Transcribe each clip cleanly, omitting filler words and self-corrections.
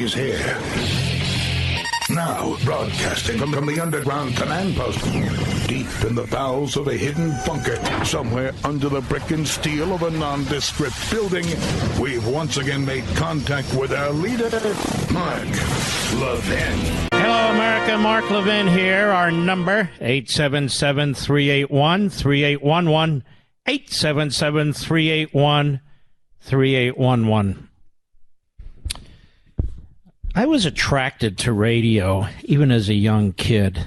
He's here. Now, broadcasting from the underground command post, deep in the bowels of a hidden bunker, somewhere under the brick and steel of a nondescript building, we've once again made contact with our leader, Mark Levin. Hello, America. Mark Levin here. Our number, 877-381-3811, 877-381-3811. I was attracted to radio even as a young kid.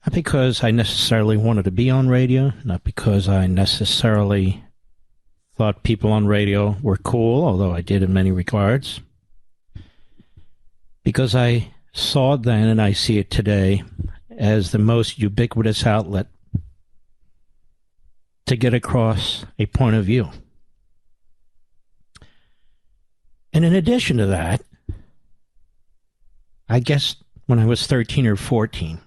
Not because I necessarily wanted to be on radio, not because I necessarily thought people on radio were cool, although I did in many regards. Because I saw it then, and I see it today, as the most ubiquitous outlet to get across a point of view. And in addition to that, I guess when I was 13 or 14,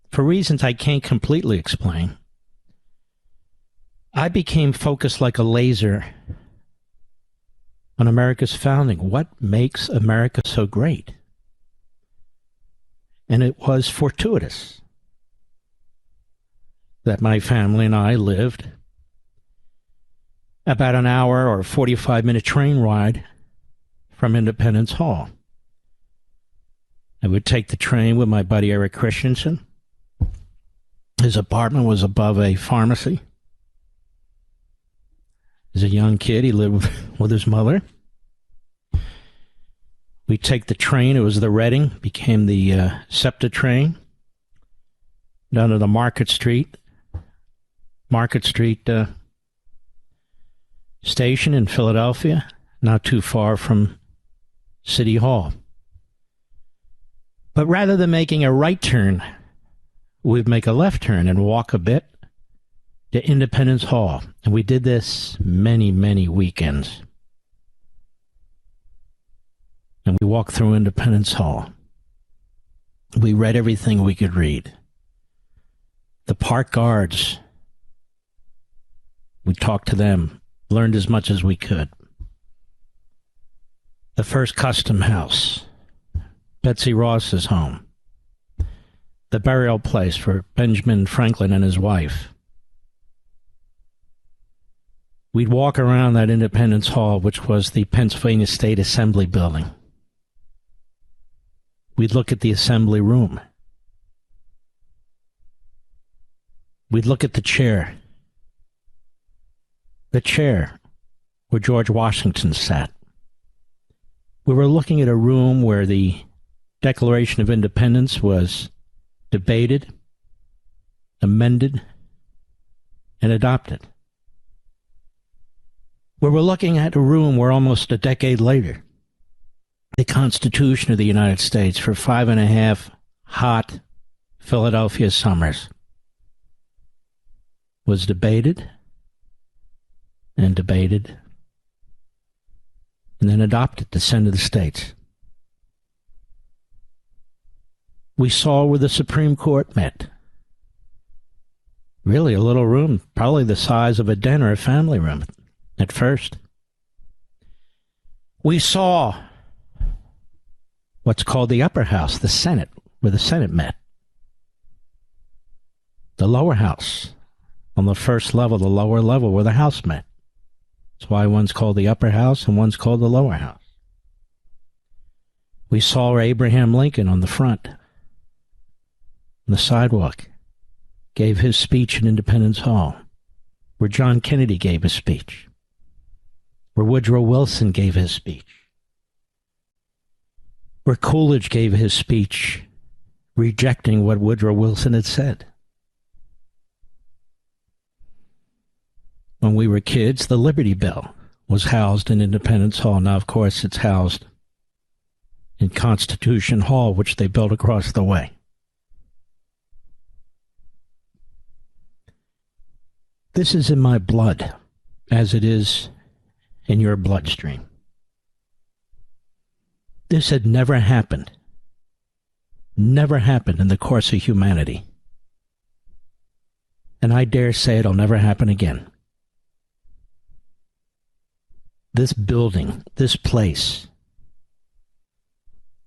for reasons I can't completely explain, I became focused like a laser on America's founding. What makes America so great? And it was fortuitous that my family and I lived about an hour or 45-minute train ride from Independence Hall. I would take the train with my buddy Eric Christensen. His apartment was above a pharmacy. As a young kid, he lived with his mother. We'd take the train. It was the Reading, became the SEPTA train, down to the Market Street station in Philadelphia, not too far from City Hall. But rather than making a right turn, we'd make a left turn and walk a bit to Independence Hall. And we did this many, many weekends. And we walked through Independence Hall. We read everything we could read. The park guards, we talked to them, learned as much as we could. The first custom house, Betsy Ross's home. The burial place for Benjamin Franklin and his wife. We'd walk around that Independence Hall, which was the Pennsylvania State Assembly building. We'd look at the assembly room. We'd look at the chair. The chair where George Washington sat. We were looking at a room where the Declaration of Independence was debated, amended, and adopted. We were looking at a room where almost a decade later, the Constitution of the United States, for 5.5 hot Philadelphia summers, was debated and debated and then adopted to send to the states. We saw where the Supreme Court met. Really a little room, probably the size of a den or a family room at first. We saw what's called the upper house, the Senate, where the Senate met. The lower house, on the first level, the lower level, where the House met. That's why one's called the upper house and one's called the lower house. We saw where Abraham Lincoln on the front, on the sidewalk, gave his speech in Independence Hall, where John Kennedy gave his speech, where Woodrow Wilson gave his speech, where Coolidge gave his speech rejecting what Woodrow Wilson had said. When we were kids, the Liberty Bell was housed in Independence Hall. Now, of course, it's housed in Constitution Hall, which they built across the way. This is in my blood, as it is in your bloodstream. This had never happened in the course of humanity. And I dare say it'll never happen again. this building, this place,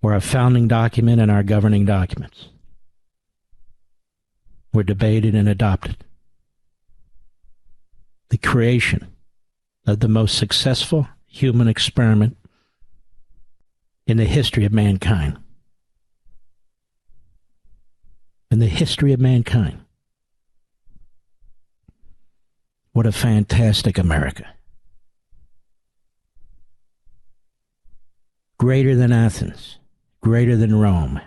where our founding document and our governing documents were debated and adopted. The creation of the most successful human experiment in the history of mankind. In the history of mankind. What a fantastic America. Greater than Athens, greater than Rome,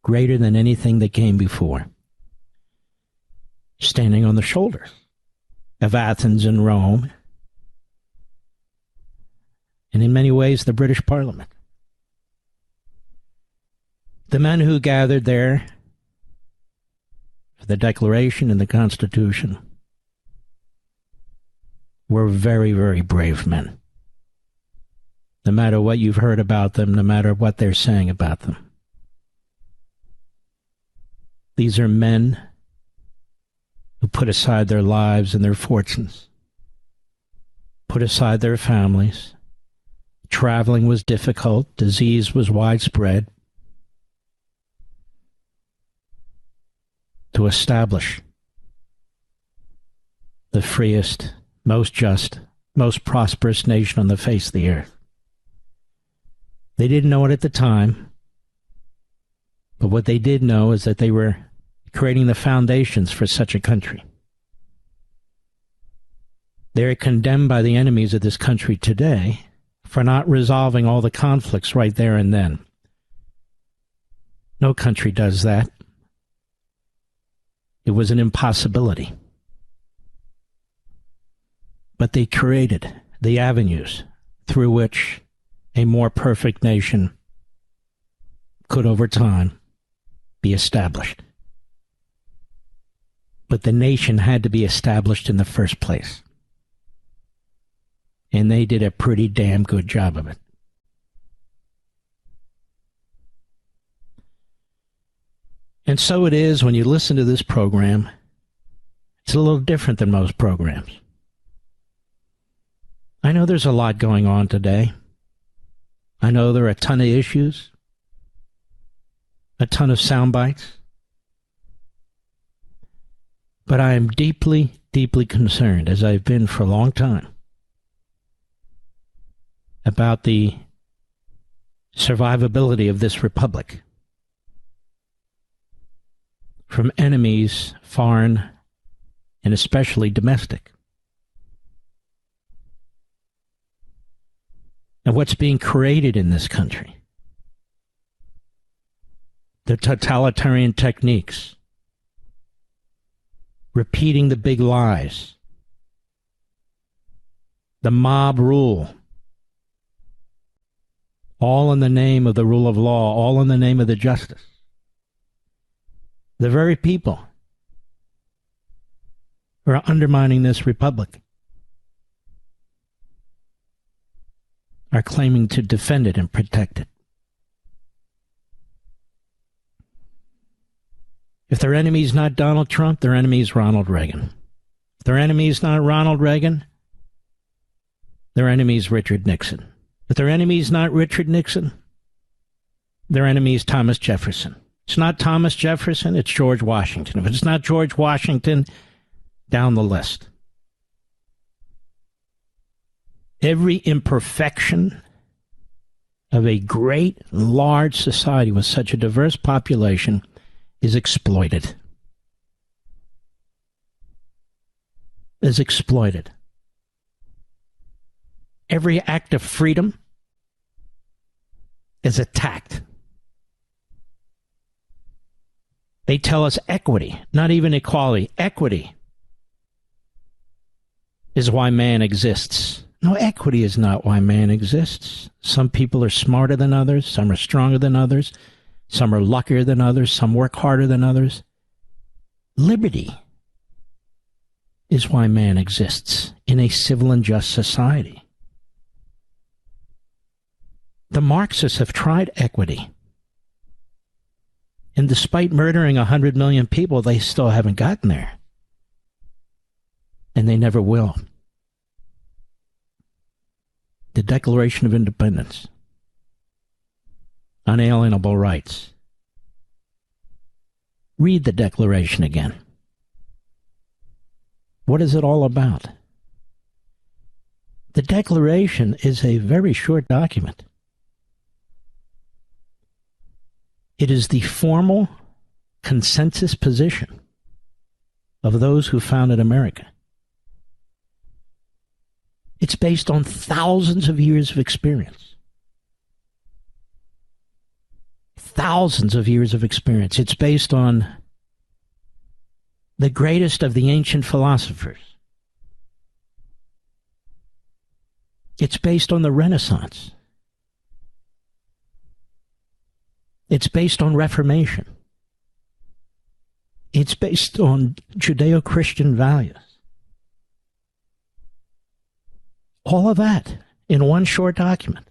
greater than anything that came before. Standing on the shoulders of Athens and Rome, and in many ways the British Parliament. The men who gathered there for the Declaration and the Constitution were very, very brave men. No matter what you've heard about them, no matter what they're saying about them. These are men who put aside their lives and their fortunes, put aside their families. Traveling was difficult, disease was widespread, to establish the freest, most just, most prosperous nation on the face of the earth. They didn't know it at the time, but what they did know is that they were creating the foundations for such a country. They are condemned by the enemies of this country today for not resolving all the conflicts right there and then. No country does that. It was an impossibility. But they created the avenues through which a more perfect nation could over time be established. But the nation had to be established in the first place. And they did a pretty damn good job of it. And so it is when you listen to this program, it's a little different than most programs. I know there's a lot going on today. I know there are a ton of issues, a ton of sound bites. But I am deeply, deeply concerned, as I've been for a long time, about the survivability of this republic from enemies, foreign and especially domestic. And what's being created in this country, the totalitarian techniques, repeating the big lies, the mob rule, all in the name of the rule of law, all in the name of the justice. The very people who are undermining this republic are claiming to defend it and protect it. If their enemy is not Donald Trump, their enemy is Ronald Reagan. If their enemy is not Ronald Reagan, their enemy is Richard Nixon. If their enemy is not Richard Nixon, their enemy is Thomas Jefferson. It's not Thomas Jefferson, it's George Washington. If it's not George Washington, down the list. Every imperfection of a great, large society with such a diverse population is exploited. Is exploited. Every act of freedom is attacked. They tell us equity, not even equality. Equity is why man exists. No, equity is not why man exists. Some people are smarter than others. Some are stronger than others. Some are luckier than others. Some work harder than others. Liberty is why man exists in a civil and just society. The Marxists have tried equity. And despite murdering 100 million people, they still haven't gotten there. And they never will. the Declaration of Independence, unalienable rights. Read the Declaration again. What is it all about? The Declaration is a very short document. It is the formal consensus position of those who founded America. It's based on thousands of years of experience. Thousands of years of experience. It's based on the greatest of the ancient philosophers. It's based on the Renaissance. It's based on Reformation. It's based on Judeo-Christian values. All of that in one short document.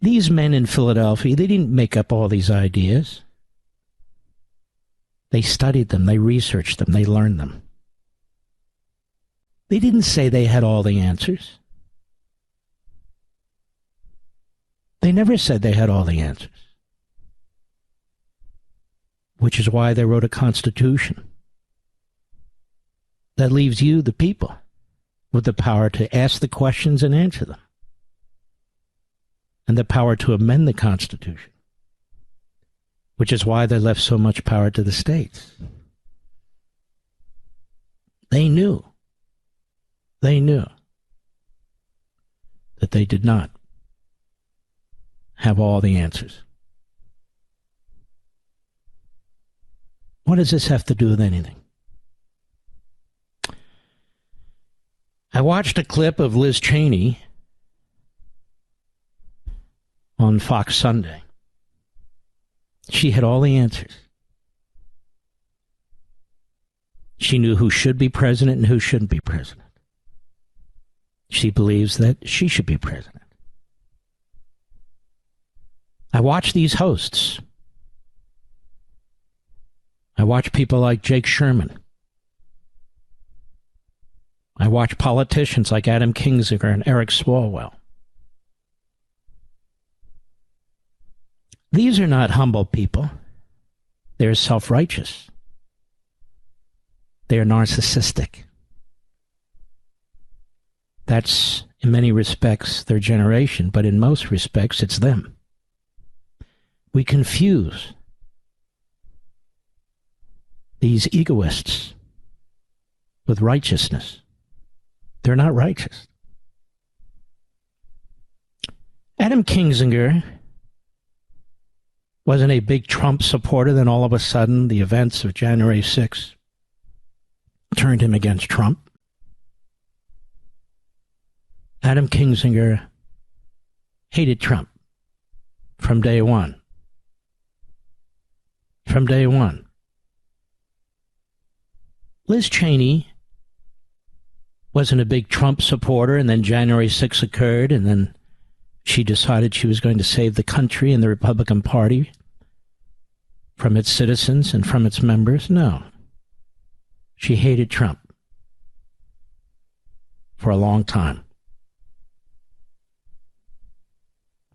These men in Philadelphia, they didn't make up all these ideas. They studied them, they researched them, they learned them. They didn't say they had all the answers. They never said they had all the answers. Which is why they wrote a constitution that leaves you, the people, with the power to ask the questions and answer them. And the power to amend the Constitution. Which is why they left so much power to the states. They knew that they did not have all the answers. What does this have to do with anything? I watched a clip of Liz Cheney on Fox Sunday. She had all the answers. She knew who should be president and who shouldn't be president. She believes that she should be president. I watch these hosts. I watch people like Jake Sherman. I watch politicians like Adam Kinzinger and Eric Swalwell. These are not humble people. They're self-righteous. They are narcissistic. That's, in many respects, their generation, but in most respects, it's them. We confuse these egoists with righteousness. They're not righteous. Adam Kinzinger wasn't a big Trump supporter, then all of a sudden the events of January 6th turned him against Trump. Adam Kinzinger hated Trump from day one. From day one. Liz Cheney wasn't a big Trump supporter, and then January 6th occurred, and then she decided she was going to save the country and the Republican Party from its citizens and from its members. No. She hated Trump for a long time.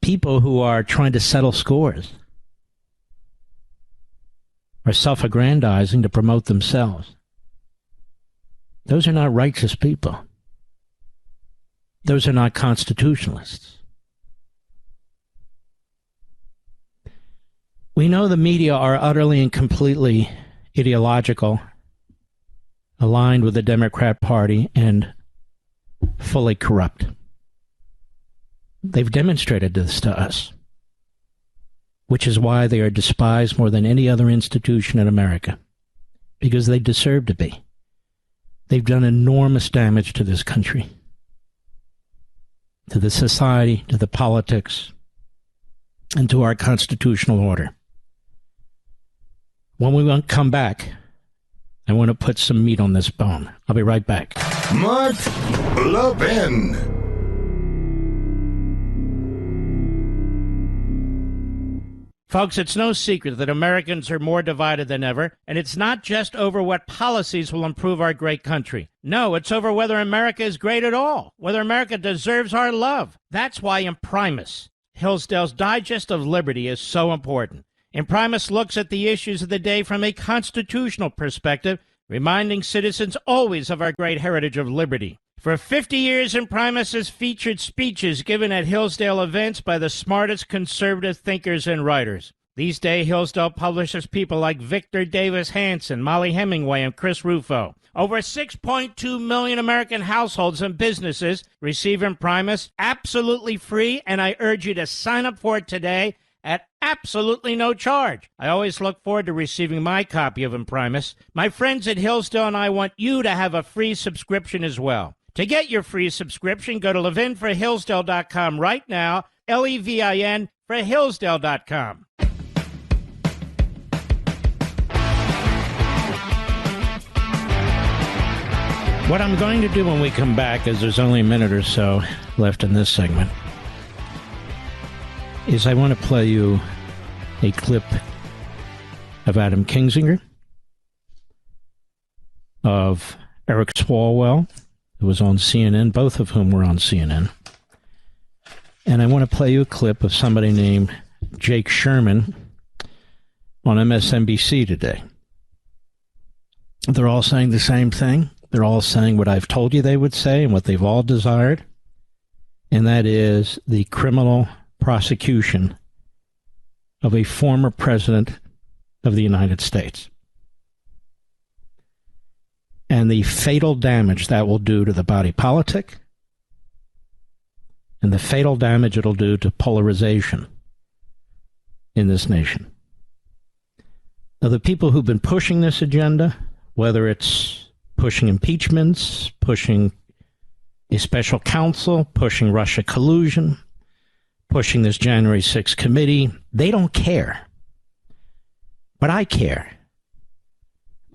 People who are trying to settle scores are self-aggrandizing to promote themselves. Those are not righteous people. Those are not constitutionalists. We know the media are utterly and completely ideological, aligned with the Democrat Party, and fully corrupt. They've demonstrated this to us, which is why they are despised more than any other institution in America, because they deserve to be. They've done enormous damage to this country, to the society, to the politics, and to our constitutional order. When we come back, I want to put some meat on this bone. I'll be right back. Mark Levin. Folks, it's no secret that Americans are more divided than ever, and it's not just over what policies will improve our great country. No, it's over whether America is great at all, whether America deserves our love. That's why Imprimis, Hillsdale's Digest of Liberty, is so important. Imprimis looks at the issues of the day from a constitutional perspective, reminding citizens always of our great heritage of liberty. For 50 years, Imprimis has featured speeches given at Hillsdale events by the smartest conservative thinkers and writers. These days, Hillsdale publishes people like Victor Davis Hanson, Molly Hemingway, and Chris Rufo. Over 6.2 million American households and businesses receive Imprimis absolutely free, and I urge you to sign up for it today at absolutely no charge. I always look forward to receiving my copy of Imprimis. My friends at Hillsdale and I want you to have a free subscription as well. To get your free subscription, go to levinforhillsdale.com right now, Levin for Hillsdale.com. What I'm going to do when we come back, as there's only a minute or so left in this segment, is I want to play you a clip of Adam Kinzinger, of Eric Swalwell, who was on CNN, both of whom were on CNN. And I want to play you a clip of somebody named Jake Sherman on MSNBC today. They're all saying the same thing. They're all saying what I've told you they would say and what they've all desired, and that is the criminal prosecution of a former president of the United States, and the fatal damage that will do to the body politic, and the fatal damage it'll do to polarization in this nation. Now, the people who've been pushing this agenda, whether it's pushing impeachments, pushing a special counsel, pushing Russia collusion, pushing this January 6th committee, they don't care. But I care.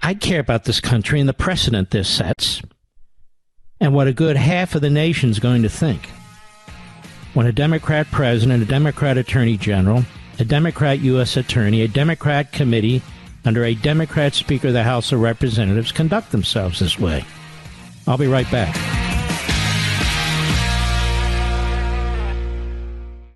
I care about this country and the precedent this sets and what a good half of the nation's going to think. When a Democrat president, a Democrat attorney general, a Democrat U.S. attorney, a Democrat committee under a Democrat Speaker of the House of Representatives conduct themselves this way. I'll be right back.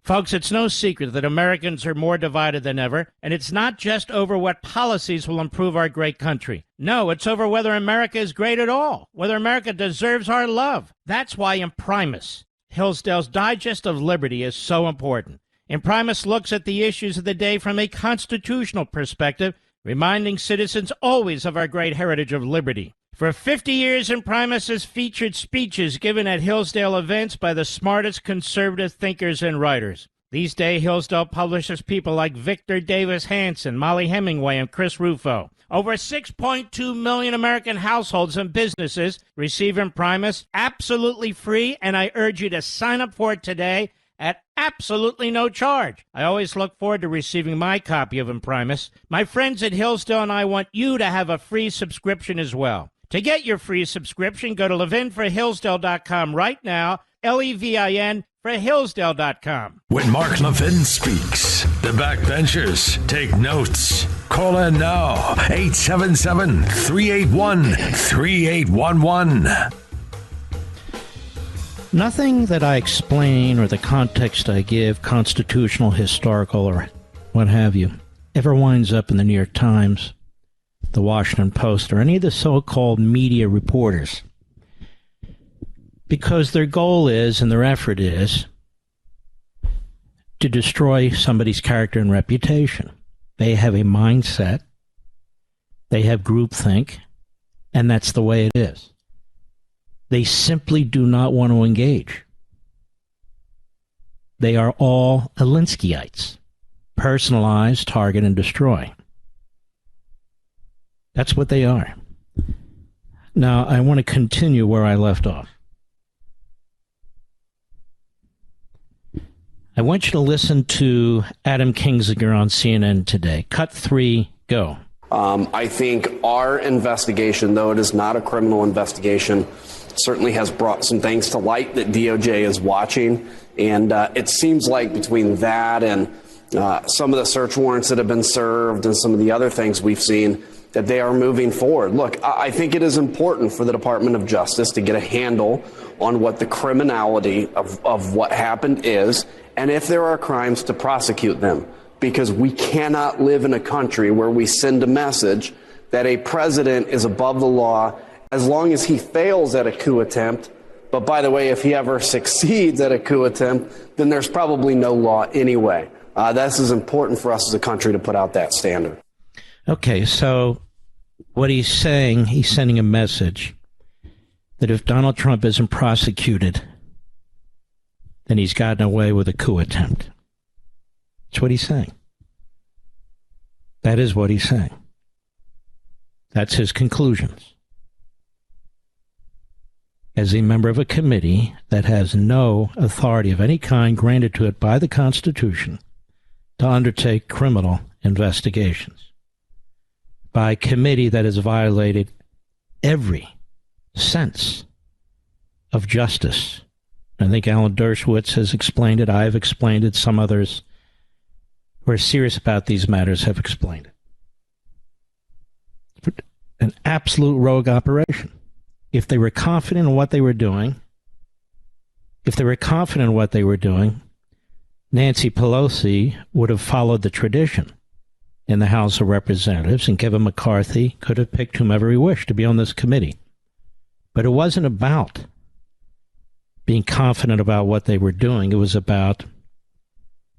Folks, it's no secret that Americans are more divided than ever, and it's not just over what policies will improve our great country. No, it's over whether America is great at all, whether America deserves our love. That's why Imprimis, Hillsdale's Digest of Liberty, is so important. Imprimis looks at the issues of the day from a constitutional perspective, reminding citizens always of our great heritage of liberty. For 50 years, Imprimis has featured speeches given at Hillsdale events by the smartest conservative thinkers and writers. These days, Hillsdale publishes people like Victor Davis Hanson, Molly Hemingway, and Chris Rufo. Over 6.2 million American households and businesses receive Imprimis absolutely free, and I urge you to sign up for it today at absolutely no charge. I always look forward to receiving my copy of Imprimis. My friends at Hillsdale and I want you to have a free subscription as well. To get your free subscription, go to levinforhillsdale.com right now, Levin for Hillsdale.com. When Mark Levin speaks, the backbenchers take notes. Call in now, 877-381-3811. Nothing that I explain or the context I give, constitutional, historical, or what have you, ever winds up in the New York Times, the Washington Post, or any of the so-called media reporters. Because their goal is, and their effort is, to destroy somebody's character and reputation. They have a mindset, they have groupthink, and that's the way it is. They simply do not want to engage. They are all Alinskyeites. Personalize, target, and destroy. That's what they are. Now, I want to continue where I left off. I want you to listen to Adam Kinzinger on CNN today. Cut 3, go. I think our investigation, though it is not a criminal investigation, certainly has brought some things to light that DOJ is watching. And it seems like between that and some of the search warrants that have been served and some of the other things we've seen, that they are moving forward. Look, I think it is important for the Department of Justice to get a handle on what the criminality of what happened is, and if there are crimes, to prosecute them. Because we cannot live in a country where we send a message that a president is above the law as long as he fails at a coup attempt. But by the way, if he ever succeeds at a coup attempt, then there's probably no law anyway. This is important for us as a country to put out that standard. Okay, so what he's saying, he's sending a message that if Donald Trump isn't prosecuted, then he's gotten away with a coup attempt. That's what he's saying. That is what he's saying. That's his conclusions. As a member of a committee that has no authority of any kind granted to it by the Constitution to undertake criminal investigations, by a committee that has violated every sense of justice. I think Alan Dershowitz has explained it. I've explained it. Some others who are serious about these matters have explained it. An absolute rogue operation. If they were confident in what they were doing, Nancy Pelosi would have followed the tradition in the House of Representatives, and Kevin McCarthy could have picked whomever he wished to be on this committee. But it wasn't about being confident about what they were doing. It was about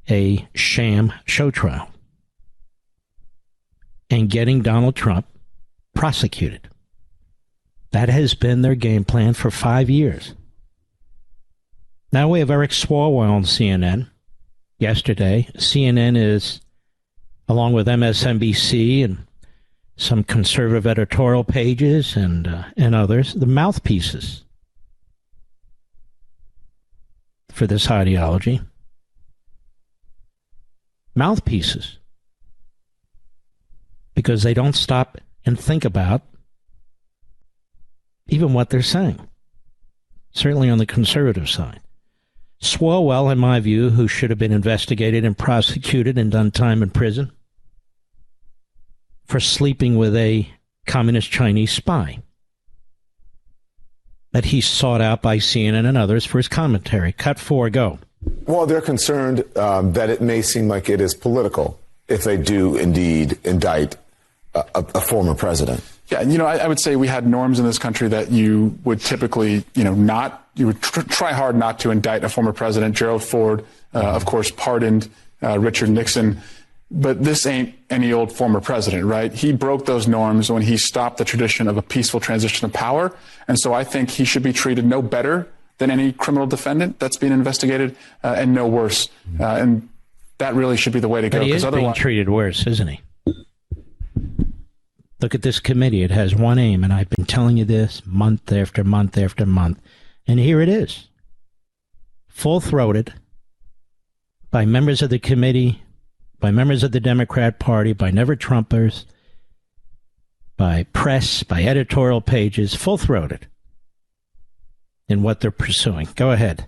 a sham show trial and getting Donald Trump prosecuted. That has been their game plan for 5 years. Now we have Eric Swalwell on CNN yesterday. CNN is, along with MSNBC and some conservative editorial pages and others, the mouthpieces for this ideology. Mouthpieces. Because they don't stop and think about even what they're saying. Certainly on the conservative side. Swalwell, in my view, who should have been investigated and prosecuted and done time in prison for sleeping with a communist Chinese spy that he's sought out by CNN and others for his commentary. Cut 4, go. Well, they're concerned that it may seem like it is political if they do indeed indict a former president. Yeah, I would say we had norms in this country that you would typically, you would try hard not to indict a former president. Gerald Ford, of course, pardoned Richard Nixon. But this ain't any old former president, right? He broke those norms when he stopped the tradition of a peaceful transition of power. And so I think he should be treated no better than any criminal defendant that's being investigated, and no worse. And that really should be the way to go. But he is being treated worse, isn't he? Look at this committee. It has one aim, and I've been telling you this month after month after month. And here it is. Full-throated by members of the committee, by members of the Democrat Party, by never-Trumpers, by press, by editorial pages, full-throated in what they're pursuing. Go ahead.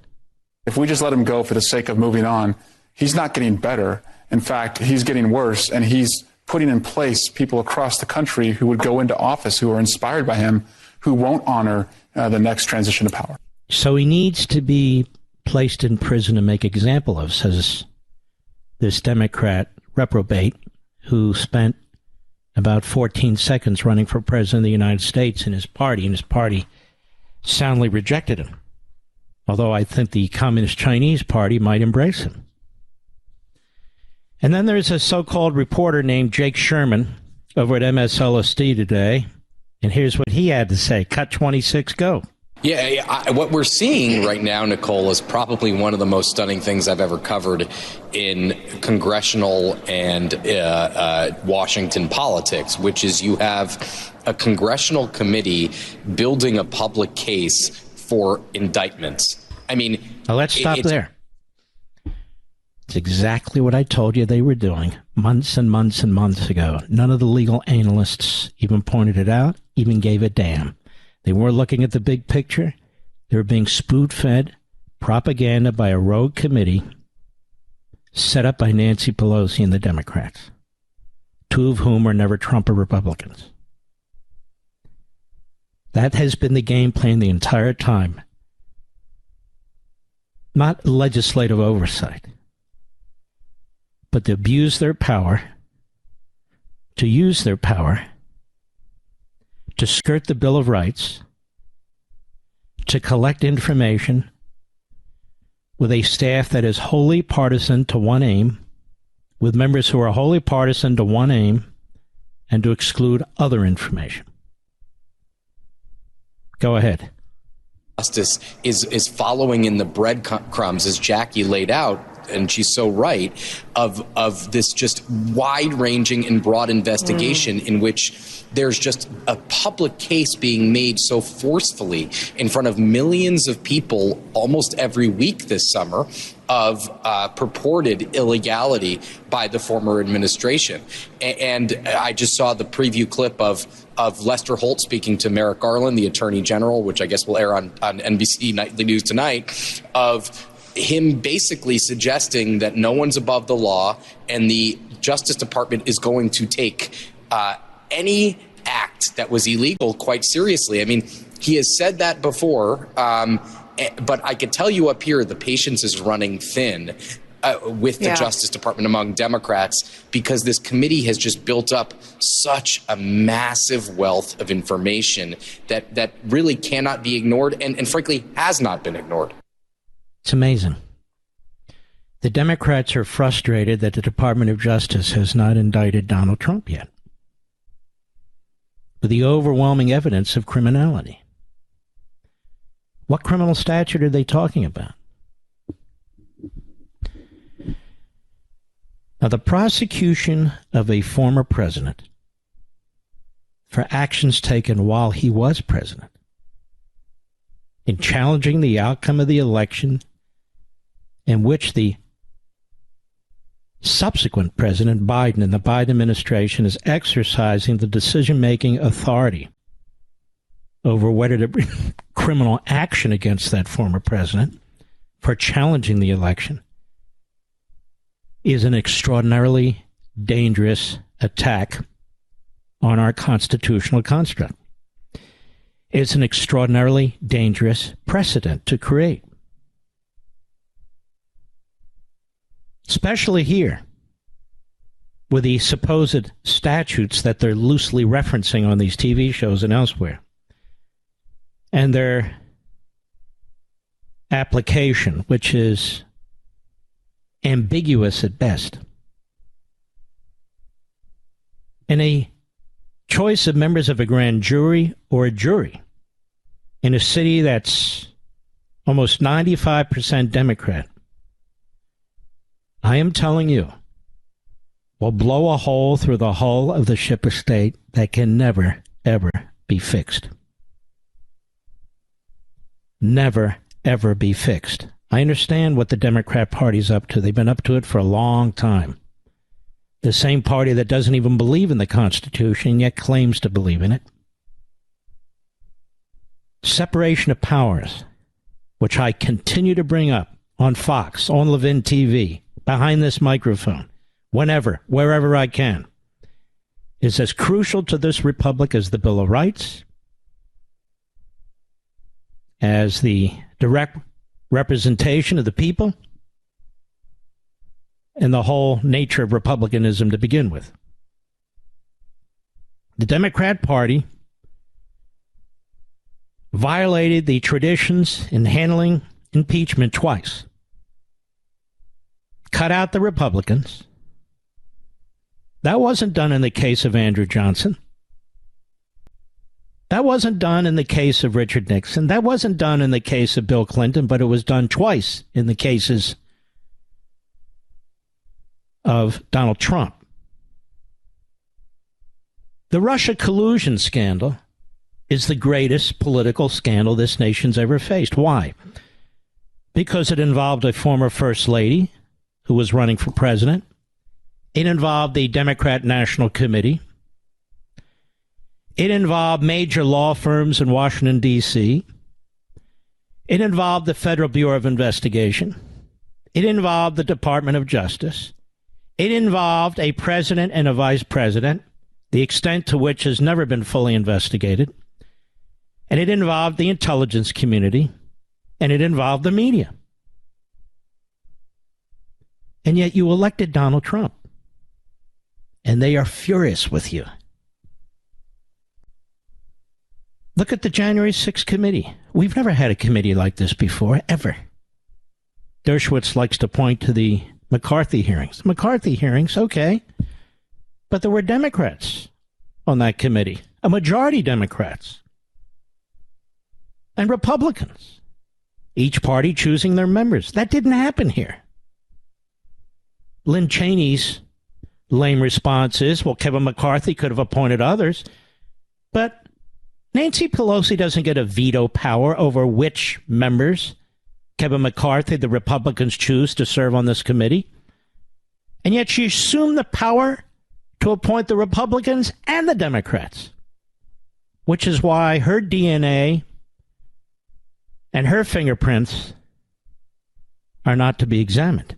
If we just let him go for the sake of moving on, he's not getting better. In fact, he's getting worse, and he's putting in place people across the country who would go into office, who are inspired by him, who won't honor the next transition of power. So he needs to be placed in prison to make example of, says this Democrat reprobate who spent about 14 seconds running for president of the United States in his party soundly rejected him. Although I think the Communist Chinese Party might embrace him. And then there's a so-called reporter named Jake Sherman over at MSLSD today. And here's what he had to say. Cut 26, go. Yeah, what we're seeing right now, Nicole, is probably one of the most stunning things I've ever covered in congressional and Washington politics, which is you have a congressional committee building a public case for indictments. I mean, now let's stop there. It's exactly what I told you they were doing months and months and months ago. None of the legal analysts even pointed it out, even gave a damn. They weren't looking at the big picture. They were being spoon-fed propaganda by a rogue committee set up by Nancy Pelosi and the Democrats, two of whom are never Trump or Republicans. That has been the game plan the entire time. Not legislative oversight, but to abuse their power, to use their power, to skirt the Bill of Rights, to collect information with a staff that is wholly partisan to one aim, with members who are wholly partisan to one aim, and to exclude other information. Go ahead. Justice is following in the breadcrumbs, as Jackie laid out, and she's so right, of this just wide-ranging and broad investigation in which there's just a public case being made so forcefully in front of millions of people almost every week this summer of purported illegality by the former administration. And I just saw the preview clip of Lester Holt speaking to Merrick Garland, the Attorney General, which I guess will air on NBC Nightly News tonight, of him basically suggesting that no one's above the law and the Justice Department is going to take any act that was illegal quite seriously. I mean, he has said that before, but I could tell you up here the patience is running thin with the Justice Department among Democrats, because this committee has just built up such a massive wealth of information that really cannot be ignored and frankly has not been ignored. It's amazing. The Democrats are frustrated that the Department of Justice has not indicted Donald Trump yet, with the overwhelming evidence of criminality. What criminal statute are they talking about? Now, the prosecution of a former president for actions taken while he was president in challenging the outcome of the election in which the subsequent President Biden and the Biden administration is exercising the decision-making authority over whether to bring criminal action against that former president for challenging the election is an extraordinarily dangerous attack on our constitutional construct. It's an extraordinarily dangerous precedent to create. Especially here, with the supposed statutes that they're loosely referencing on these TV shows and elsewhere, and their application, which is ambiguous at best. In a choice of members of a grand jury or a jury in a city that's almost 95% Democrat, I am telling you, will blow a hole through the hull of the ship of state that can never, ever be fixed. Never, ever be fixed. I understand what the Democrat Party's up to. They've been up to it for a long time. The same party that doesn't even believe in the Constitution, yet claims to believe in it. Separation of powers, which I continue to bring up on Fox, on Levin TV, behind this microphone, whenever, wherever I can, is as crucial to this republic as the Bill of Rights, as the direct representation of the people, and the whole nature of republicanism to begin with. The Democrat Party violated the traditions in handling impeachment twice. Cut out the Republicans. That wasn't done in the case of Andrew Johnson. That wasn't done in the case of Richard Nixon. That wasn't done in the case of Bill Clinton, but it was done twice in the cases of Donald Trump. The Russia collusion scandal is the greatest political scandal this nation's ever faced. Why? Because it involved a former First Lady who was running for president. It involved the Democrat National Committee. It involved major law firms in Washington, D.C. It involved the Federal Bureau of Investigation. It involved the Department of Justice. It involved a president and a vice president, the extent to which has never been fully investigated. And it involved the intelligence community. And it involved the media. And yet you elected Donald Trump. And they are furious with you. Look at the January 6th committee. We've never had a committee like this before, ever. Dershowitz likes to point to the McCarthy hearings. McCarthy hearings, okay. But there were Democrats on that committee, a majority Democrats, and Republicans, each party choosing their members. That didn't happen here. Lynn Cheney's lame response is, well, Kevin McCarthy could have appointed others, but Nancy Pelosi doesn't get a veto power over which members Kevin McCarthy, the Republicans, choose to serve on this committee. And yet she assumed the power to appoint the Republicans and the Democrats, which is why her DNA and her fingerprints are not to be examined.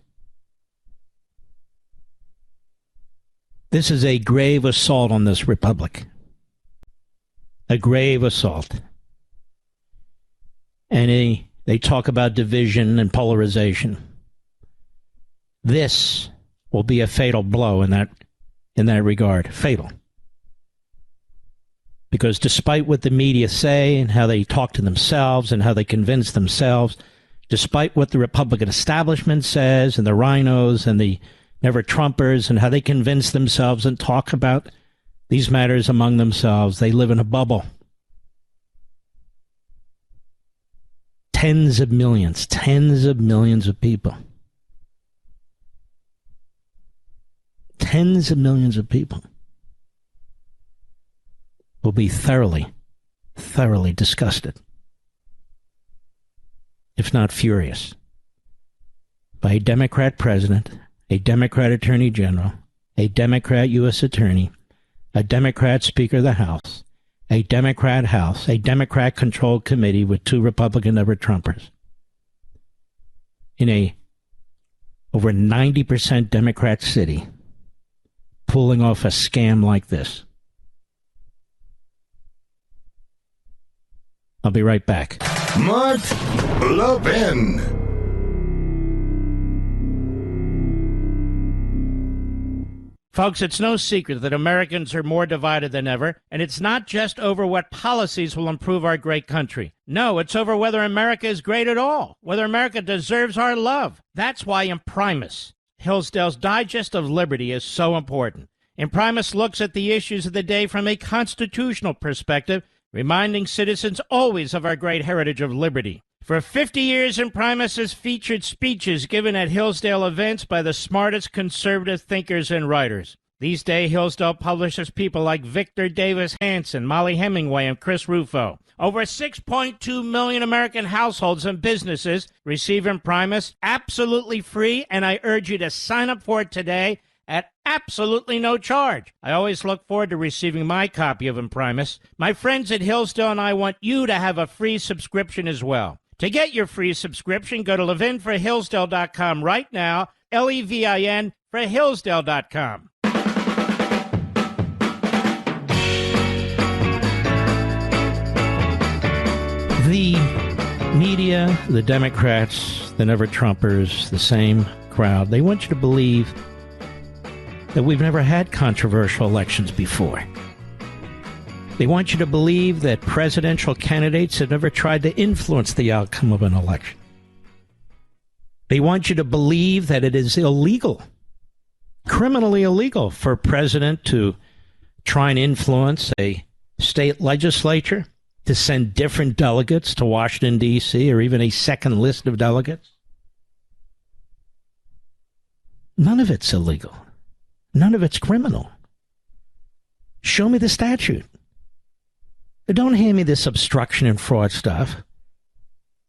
This is a grave assault on this republic. A grave assault. And they talk about division and polarization. This will be a fatal blow in that regard. Fatal. Because despite what the media say and how they talk to themselves and how they convince themselves, despite what the Republican establishment says and the rhinos and the never-Trumpers and how they convince themselves and talk about these matters among themselves, they live in a bubble. Tens of millions of people. Tens of millions of people will be thoroughly disgusted, if not furious, by a Democrat president, a Democrat attorney general, a Democrat U.S. attorney, a Democrat Speaker of the House, a Democrat House, a Democrat-controlled committee with two Republican never-Trumpers in a over 90% Democrat city pulling off a scam like this. I'll be right back. Mark Levin. Folks, it's no secret that Americans are more divided than ever, and it's not just over what policies will improve our great country. No, it's over whether America is great at all, whether America deserves our love. That's why Imprimis, Hillsdale's Digest of Liberty, is so important. Imprimis looks at the issues of the day from a constitutional perspective, reminding citizens always of our great heritage of liberty. For 50 years, Imprimis has featured speeches given at Hillsdale events by the smartest conservative thinkers and writers. These days, Hillsdale publishes people like Victor Davis Hanson, Molly Hemingway, and Chris Rufo. Over 6.2 million American households and businesses receive Imprimis absolutely free, and I urge you to sign up for it today at absolutely no charge. I always look forward to receiving my copy of Imprimis. My friends at Hillsdale and I want you to have a free subscription as well. To get your free subscription, go to levinforhillsdale.com right now, Levin for Hillsdale.com. The media, the Democrats, the never-Trumpers, the same crowd, they want you to believe that we've never had controversial elections before. They want you to believe that presidential candidates have never tried to influence the outcome of an election. They want you to believe that it is illegal, criminally illegal, for a president to try and influence a state legislature, to send different delegates to Washington, D.C., or even a second list of delegates. None of it's illegal. None of it's criminal. Show me the statute. Don't hand me this obstruction and fraud stuff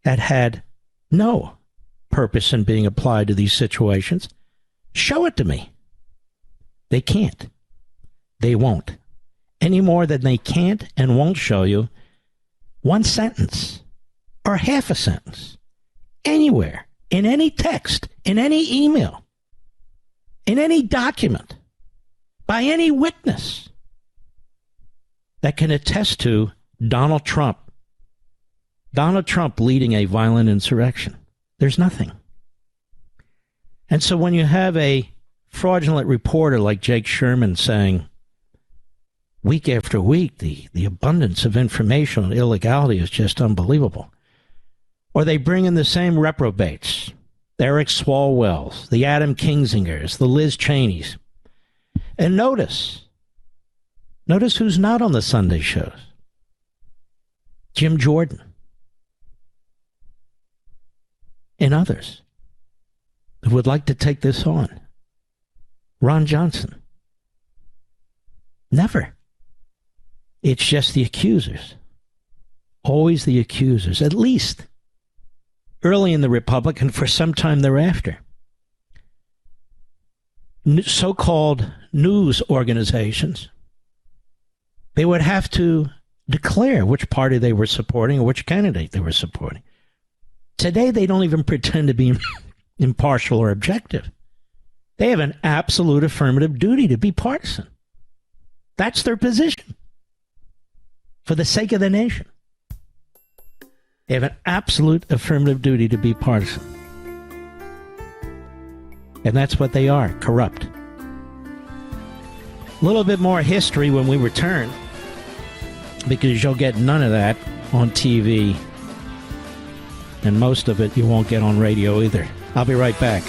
that had no purpose in being applied to these situations. Show it to me. They can't. They won't. Any more than they can't and won't show you one sentence or half a sentence anywhere in any text, in any email, in any document, by any witness that can attest to Donald Trump leading a violent insurrection. There's nothing. And so when you have a fraudulent reporter like Jake Sherman saying, week after week, the abundance of information on illegality is just unbelievable. Or they bring in the same reprobates, the Eric Swalwells, the Adam Kinsingers, the Liz Cheneys. And notice who's not on the Sunday shows. Jim Jordan and others who would like to take this on. Ron Johnson. Never. It's just the accusers. Always the accusers, at least early in the Republic and for some time thereafter. So-called news organizations, they would have to declare which party they were supporting or which candidate they were supporting. Today, they don't even pretend to be impartial or objective. They have an absolute affirmative duty to be partisan. That's their position. For the sake of the nation. They have an absolute affirmative duty to be partisan. And that's what they are, corrupt. A little bit more history when we return, because you'll get none of that on TV. And most of it you won't get on radio either. I'll be right back.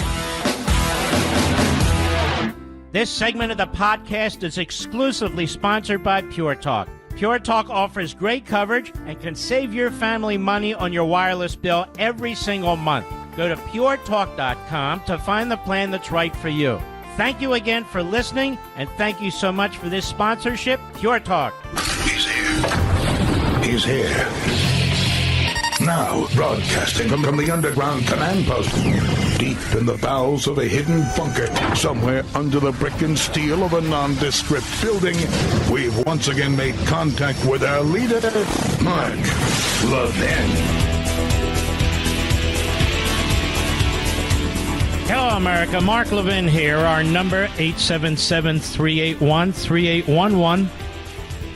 This segment of the podcast is exclusively sponsored by Pure Talk. Pure Talk offers great coverage and can save your family money on your wireless bill every single month. Go to puretalk.com to find the plan that's right for you. Thank you again for listening, and thank you so much for this sponsorship, Pure Talk. He's here. He's here. Now, broadcasting from the underground command post, deep in the bowels of a hidden bunker, somewhere under the brick and steel of a nondescript building, we've once again made contact with our leader, Mark Levin. Hello, America. Mark Levin here. Our number, 877-381-3811.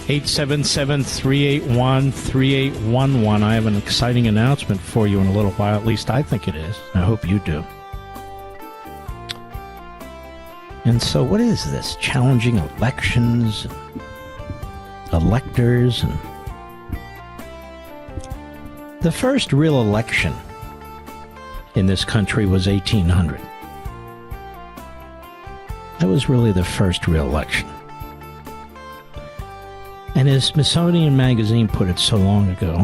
877-381-3811. I have an exciting announcement for you in a little while. At least I think it is. I hope you do. And so what is this? Challenging elections, electors, and the first real election in this country was 1800. That was really the first real election. And as Smithsonian Magazine put it so long ago,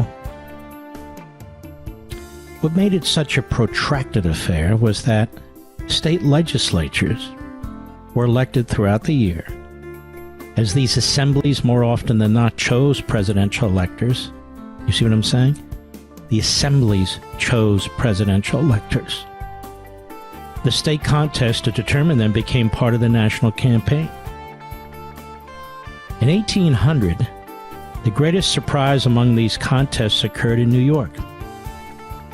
what made it such a protracted affair was that state legislatures were elected throughout the year, as these assemblies more often than not chose presidential electors. You see what I'm saying? The assemblies chose presidential electors. The state contest to determine them became part of the national campaign. In 1800, the greatest surprise among these contests occurred in New York,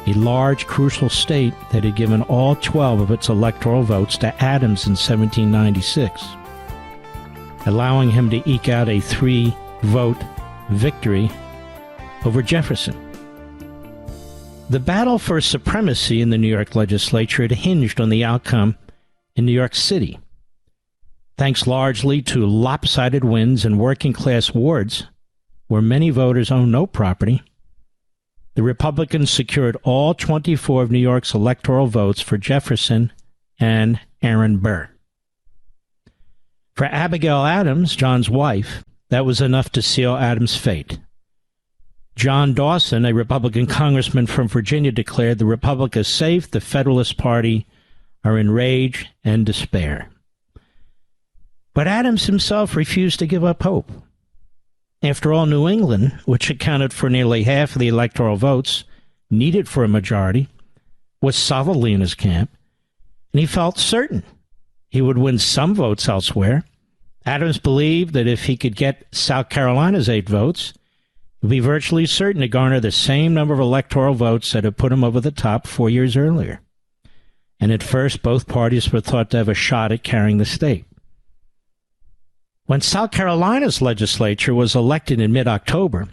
a large, crucial state that had given all 12 of its electoral votes to Adams in 1796, allowing him to eke out a 3-vote victory over Jefferson. The battle for supremacy in the New York legislature had hinged on the outcome in New York City. Thanks largely to lopsided wins in working-class wards, where many voters own no property, the Republicans secured all 24 of New York's electoral votes for Jefferson and Aaron Burr. For Abigail Adams, John's wife, that was enough to seal Adams' fate. John Dawson, a Republican congressman from Virginia, declared the Republic is safe, the Federalist Party are in rage and despair. But Adams himself refused to give up hope. After all, New England, which accounted for nearly half of the electoral votes needed for a majority, was solidly in his camp, and he felt certain he would win some votes elsewhere. Adams believed that if he could get South Carolina's 8 votes, he would be virtually certain to garner the same number of electoral votes that had put him over the top 4 years earlier. and at first both parties were thought to have a shot at carrying the state. When South Carolina's legislature was elected in mid-October,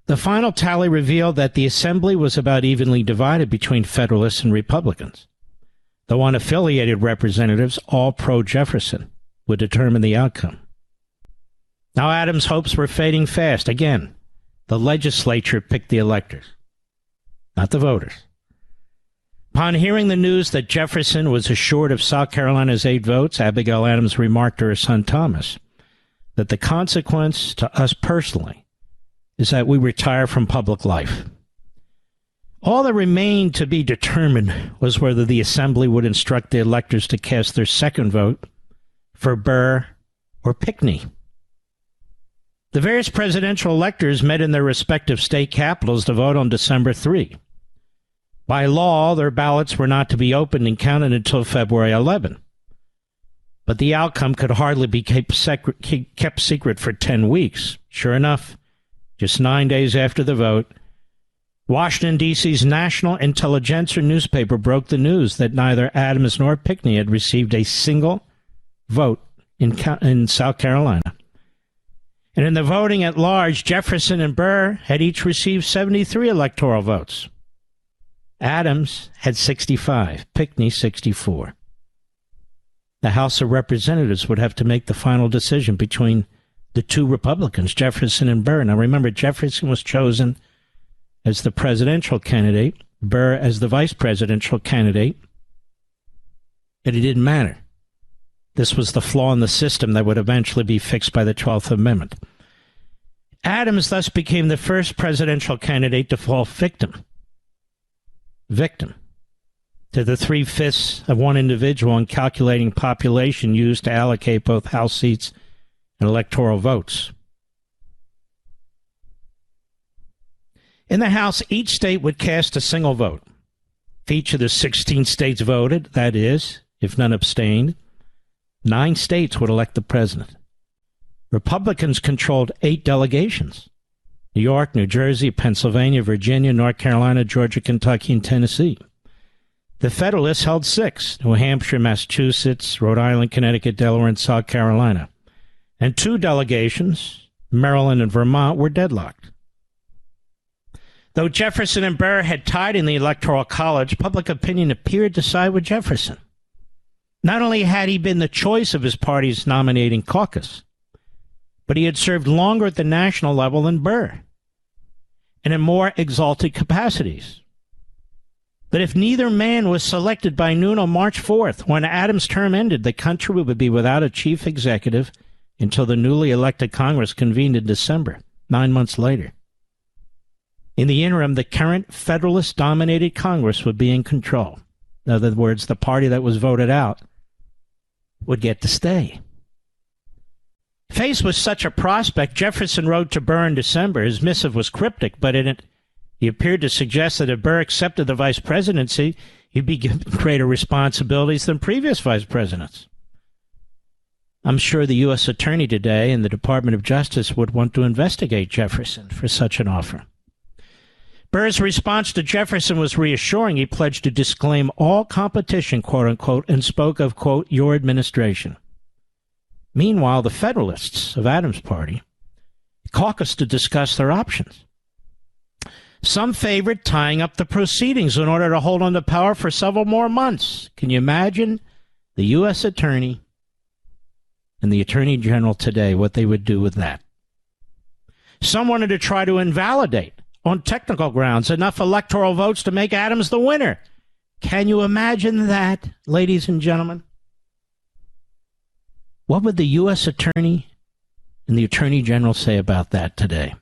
the final tally revealed that the Assembly was about evenly divided between Federalists and Republicans. The unaffiliated representatives, all pro-Jefferson, would determine the outcome. Now Adams' hopes were fading fast. Again, the legislature picked the electors, not the voters. Upon hearing the news that Jefferson was assured of South Carolina's 8 votes, Abigail Adams remarked to her son Thomas that the consequence to us personally is that we retire from public life. All that remained to be determined was whether the Assembly would instruct the electors to cast their second vote for Burr or Pinckney. The various presidential electors met in their respective state capitals to vote on December 3. By law, their ballots were not to be opened and counted until February 11. But the outcome could hardly be kept secret for 10 weeks. Sure enough, just 9 days after the vote, Washington, D.C.'s National Intelligencer newspaper broke the news that neither Adams nor Pinckney had received a single vote in South Carolina. And in the voting at large, Jefferson and Burr had each received 73 electoral votes. Adams had 65, Pinckney 64. The House of Representatives would have to make the final decision between the two Republicans, Jefferson and Burr. Now remember, Jefferson was chosen as the presidential candidate, Burr as the vice presidential candidate, and it didn't matter. This was the flaw in the system that would eventually be fixed by the 12th Amendment. Adams thus became the first presidential candidate to fall victim to the 3/5 of one individual in calculating population used to allocate both House seats and electoral votes. In the House, each state would cast a single vote. If each of the 16 states voted, that is, if none abstained, 9 states would elect the president. Republicans controlled 8 delegations: New York, New Jersey, Pennsylvania, Virginia, North Carolina, Georgia, Kentucky, and Tennessee. The Federalists held 6: New Hampshire, Massachusetts, Rhode Island, Connecticut, Delaware, and South Carolina. And 2 delegations, Maryland and Vermont, were deadlocked. Though Jefferson and Burr had tied in the Electoral College, public opinion appeared to side with Jefferson. Not only had he been the choice of his party's nominating caucus, but he had served longer at the national level than Burr, and in more exalted capacities. But if neither man was selected by noon on March 4th, when Adams' term ended, the country would be without a chief executive until the newly elected Congress convened in December, 9 months later. In the interim, the current Federalist-dominated Congress would be in control. In other words, the party that was voted out would get to stay. Faced with such a prospect, Jefferson wrote to Burr in December. His missive was cryptic, but in it he appeared to suggest that if Burr accepted the vice presidency, he'd be given greater responsibilities than previous vice presidents. I'm sure the U.S. Attorney today and the Department of Justice would want to investigate Jefferson for such an offer. Burr's response to Jefferson was reassuring. He pledged to disclaim all competition, quote-unquote, and spoke of, quote, your administration. Meanwhile, the Federalists of Adams' party caucused to discuss their options. Some favored tying up the proceedings in order to hold on to power for several more months. Can you imagine the U.S. Attorney and the Attorney General today, what they would do with that? Some wanted to try to invalidate, on technical grounds, enough electoral votes to make Adams the winner. Can you imagine that, ladies and gentlemen? What would the U.S. Attorney and the Attorney General say about that today?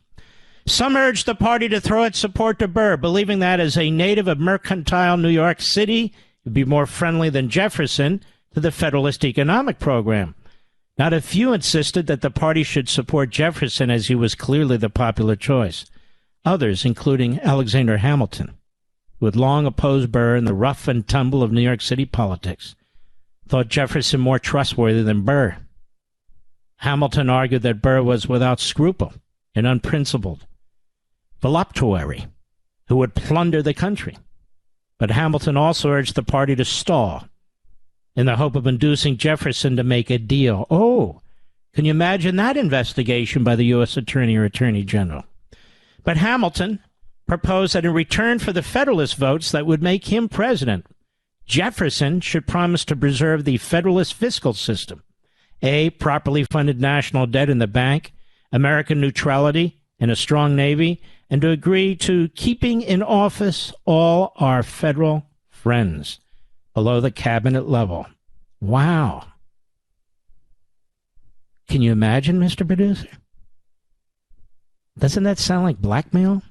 Some urged the party to throw its support to Burr, believing that as a native of mercantile New York City, he'd be more friendly than Jefferson to the Federalist economic program. Not a few insisted that the party should support Jefferson as he was clearly the popular choice. Others, including Alexander Hamilton, who had long opposed Burr in the rough and tumble of New York City politics, thought Jefferson more trustworthy than Burr. Hamilton argued that Burr was without scruple and unprincipled, voluptuary, who would plunder the country. But Hamilton also urged the party to stall in the hope of inducing Jefferson to make a deal. Oh, can you imagine that investigation by the U.S. Attorney or Attorney General? But Hamilton proposed that in return for the Federalist votes that would make him president, Jefferson should promise to preserve the Federalist fiscal system, a properly funded national debt in the bank, American neutrality, and a strong Navy, and to agree to keeping in office all our federal friends below the cabinet level. Wow. Can you imagine, Mr. Producer? Doesn't that sound like blackmail?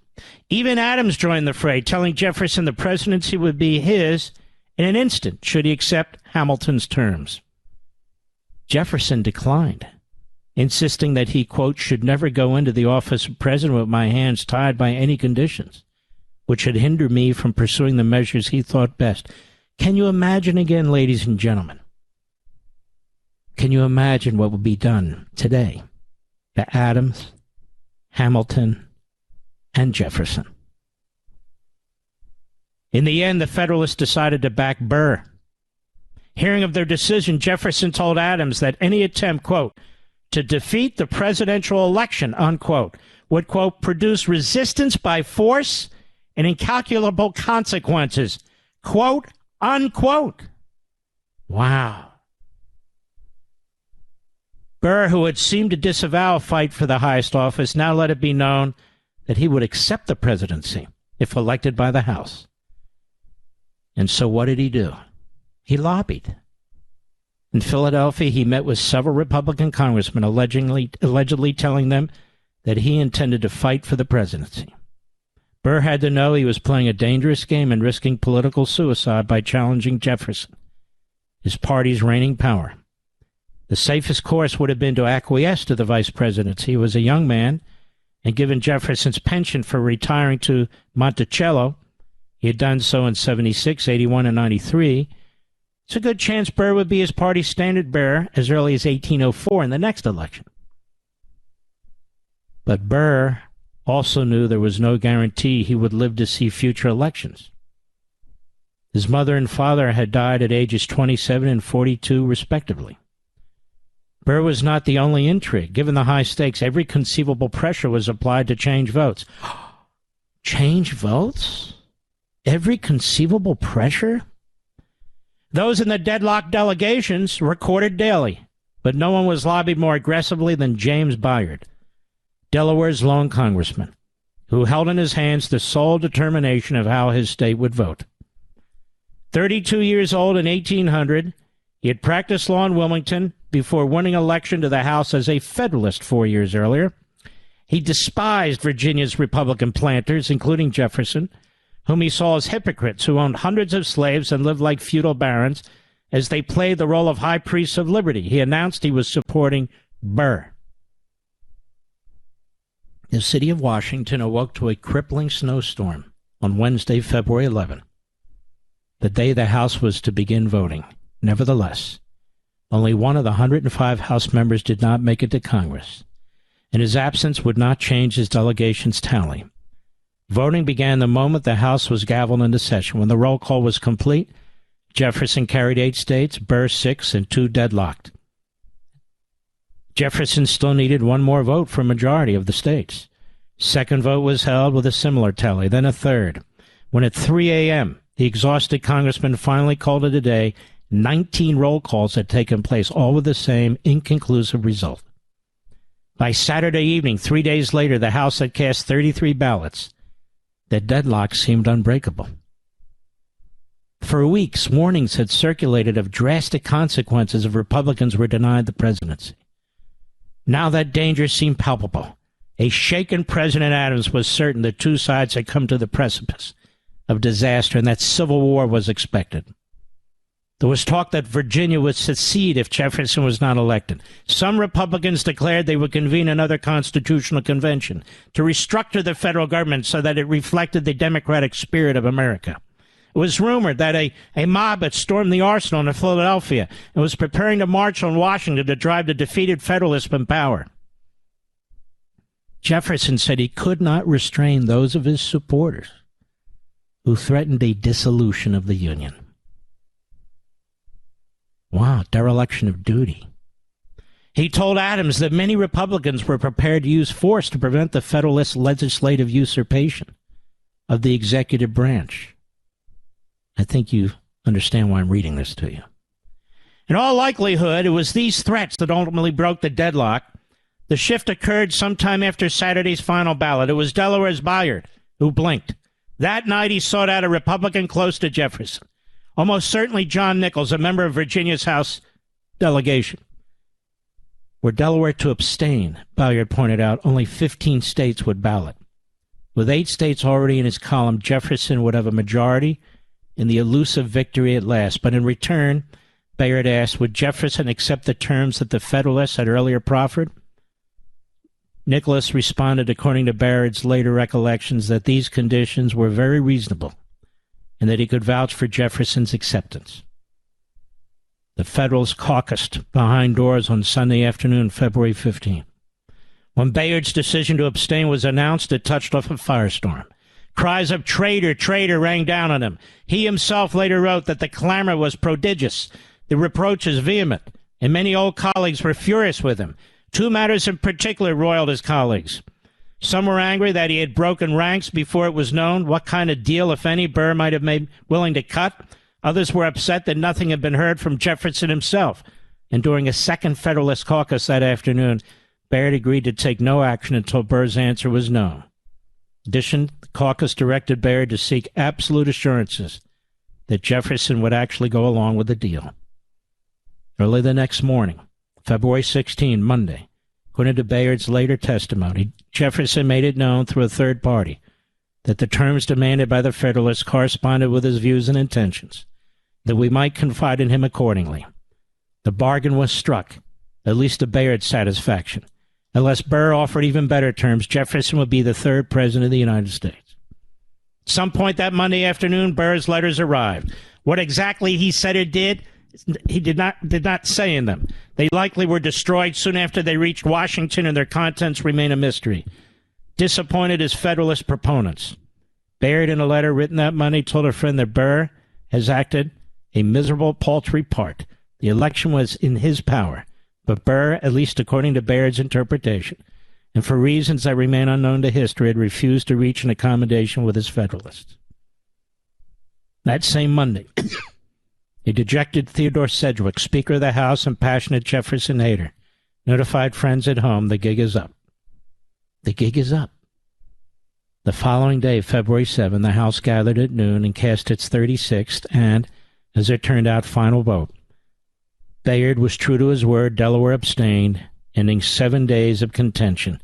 Even Adams joined the fray, telling Jefferson the presidency would be his in an instant should he accept Hamilton's terms. Jefferson declined, insisting that he, quote, should never go into the office of president with my hands tied by any conditions, which should hinder me from pursuing the measures he thought best. Can you imagine again, ladies and gentlemen? Can you imagine what would be done today to Adams, Hamilton, and Jefferson? In the end, the Federalists decided to back Burr. Hearing of their decision, Jefferson told Adams that any attempt, quote, to defeat the presidential election, unquote, would, quote, produce resistance by force and incalculable consequences, quote, unquote. Wow. Burr, who had seemed to disavow a fight for the highest office, now let it be known that he would accept the presidency if elected by the House. And so what did he do? He lobbied. In Philadelphia, he met with several Republican congressmen, allegedly telling them that he intended to fight for the presidency. Burr had to know he was playing a dangerous game and risking political suicide by challenging Jefferson, his party's reigning power. The safest course would have been to acquiesce to the vice presidency. He was a young man, and given Jefferson's penchant for retiring to Monticello, he had done so in 76, 81, and 93, it's a good chance Burr would be his party's standard bearer as early as 1804 in the next election. But Burr also knew there was no guarantee he would live to see future elections. His mother and father had died at ages 27 and 42, respectively. Burr was not the only intrigue. Given the high stakes, every conceivable pressure was applied to change votes. Change votes? Every conceivable pressure? Those in the deadlocked delegations recorded daily, but no one was lobbied more aggressively than James Bayard, Delaware's lone congressman, who held in his hands the sole determination of how his state would vote. 32 years old in 1800, he had practiced law in Wilmington before winning election to the House as a Federalist 4 years earlier. He despised Virginia's Republican planters, including Jefferson, whom he saw as hypocrites who owned hundreds of slaves and lived like feudal barons as they played the role of high priests of liberty. He announced he was supporting Burr. The city of Washington awoke to a crippling snowstorm on Wednesday, February 11, the day the House was to begin voting. Nevertheless, only one of the 105 House members did not make it to Congress, and his absence would not change his delegation's tally. Voting began the moment the House was gavelled into session. When the roll call was complete, Jefferson carried 8 states, Burr 6, and 2 deadlocked. Jefferson still needed one more vote for a majority of the states. Second vote was held with a similar tally, then a third. When at 3 a.m., the exhausted congressman finally called it a day, 19 roll calls had taken place, all with the same inconclusive result. By Saturday evening, 3 days later, the House had cast 33 ballots. The deadlock seemed unbreakable. For weeks, warnings had circulated of drastic consequences if Republicans were denied the presidency. Now that danger seemed palpable. A shaken President Adams was certain that two sides had come to the precipice of disaster and that civil war was expected. There was talk that Virginia would secede if Jefferson was not elected. Some Republicans declared they would convene another constitutional convention to restructure the federal government so that it reflected the democratic spirit of America. It was rumored that a mob had stormed the arsenal in Philadelphia and was preparing to march on Washington to drive the defeated Federalists from power. Jefferson said he could not restrain those of his supporters who threatened a dissolution of the Union. Wow, dereliction of duty. He told Adams that many Republicans were prepared to use force to prevent the Federalist legislative usurpation of the executive branch. I think you understand why I'm reading this to you. In all likelihood, it was these threats that ultimately broke the deadlock. The shift occurred sometime after Saturday's final ballot. It was Delaware's Bayard who blinked. That night, he sought out a Republican close to Jefferson, almost certainly John Nichols, a member of Virginia's House delegation. Were Delaware to abstain, Bayard pointed out, only 15 states would ballot. With 8 states already in his column, Jefferson would have a majority in the elusive victory at last. But in return, Bayard asked, would Jefferson accept the terms that the Federalists had earlier proffered? Nicholas responded, according to Bayard's later recollections, that these conditions were very reasonable and that he could vouch for Jefferson's acceptance. The Federalists caucused behind doors on Sunday afternoon, February 15. When Bayard's decision to abstain was announced, it touched off a firestorm. Cries of traitor, traitor rang down on him. He himself later wrote that the clamor was prodigious, the reproaches vehement, and many old colleagues were furious with him. 2 matters in particular roiled his colleagues. Some were angry that he had broken ranks before it was known what kind of deal, if any, Burr might have made willing to cut. Others were upset that nothing had been heard from Jefferson himself. And during a second Federalist caucus that afternoon, Bayard agreed to take no action until Burr's answer was known. In addition, the caucus directed Bayard to seek absolute assurances that Jefferson would actually go along with the deal. Early the next morning, February 16, Monday, according to Bayard's later testimony, Jefferson made it known through a third party that the terms demanded by the Federalists corresponded with his views and intentions, that we might confide in him accordingly. The bargain was struck, at least to Bayard's satisfaction. Unless Burr offered even better terms, Jefferson would be the 3rd president of the United States. At some point that Monday afternoon, Burr's letters arrived. What exactly he said or did, he did not say in them. They likely were destroyed soon after they reached Washington, and their contents remain a mystery. Disappointed as Federalist proponents, Bayard, in a letter written that Monday, told a friend that Burr has acted a miserable, paltry part. The election was in his power, but Burr, at least according to Bayard's interpretation, and for reasons that remain unknown to history, had refused to reach an accommodation with his Federalists. That same Monday, a dejected Theodore Sedgwick, Speaker of the House and passionate Jefferson hater, notified friends at home the gig is up. The gig is up. The following day, February 7, the House gathered at noon and cast its 36th and, as it turned out, final vote. Bayard was true to his word. Delaware abstained, ending 7 days of contention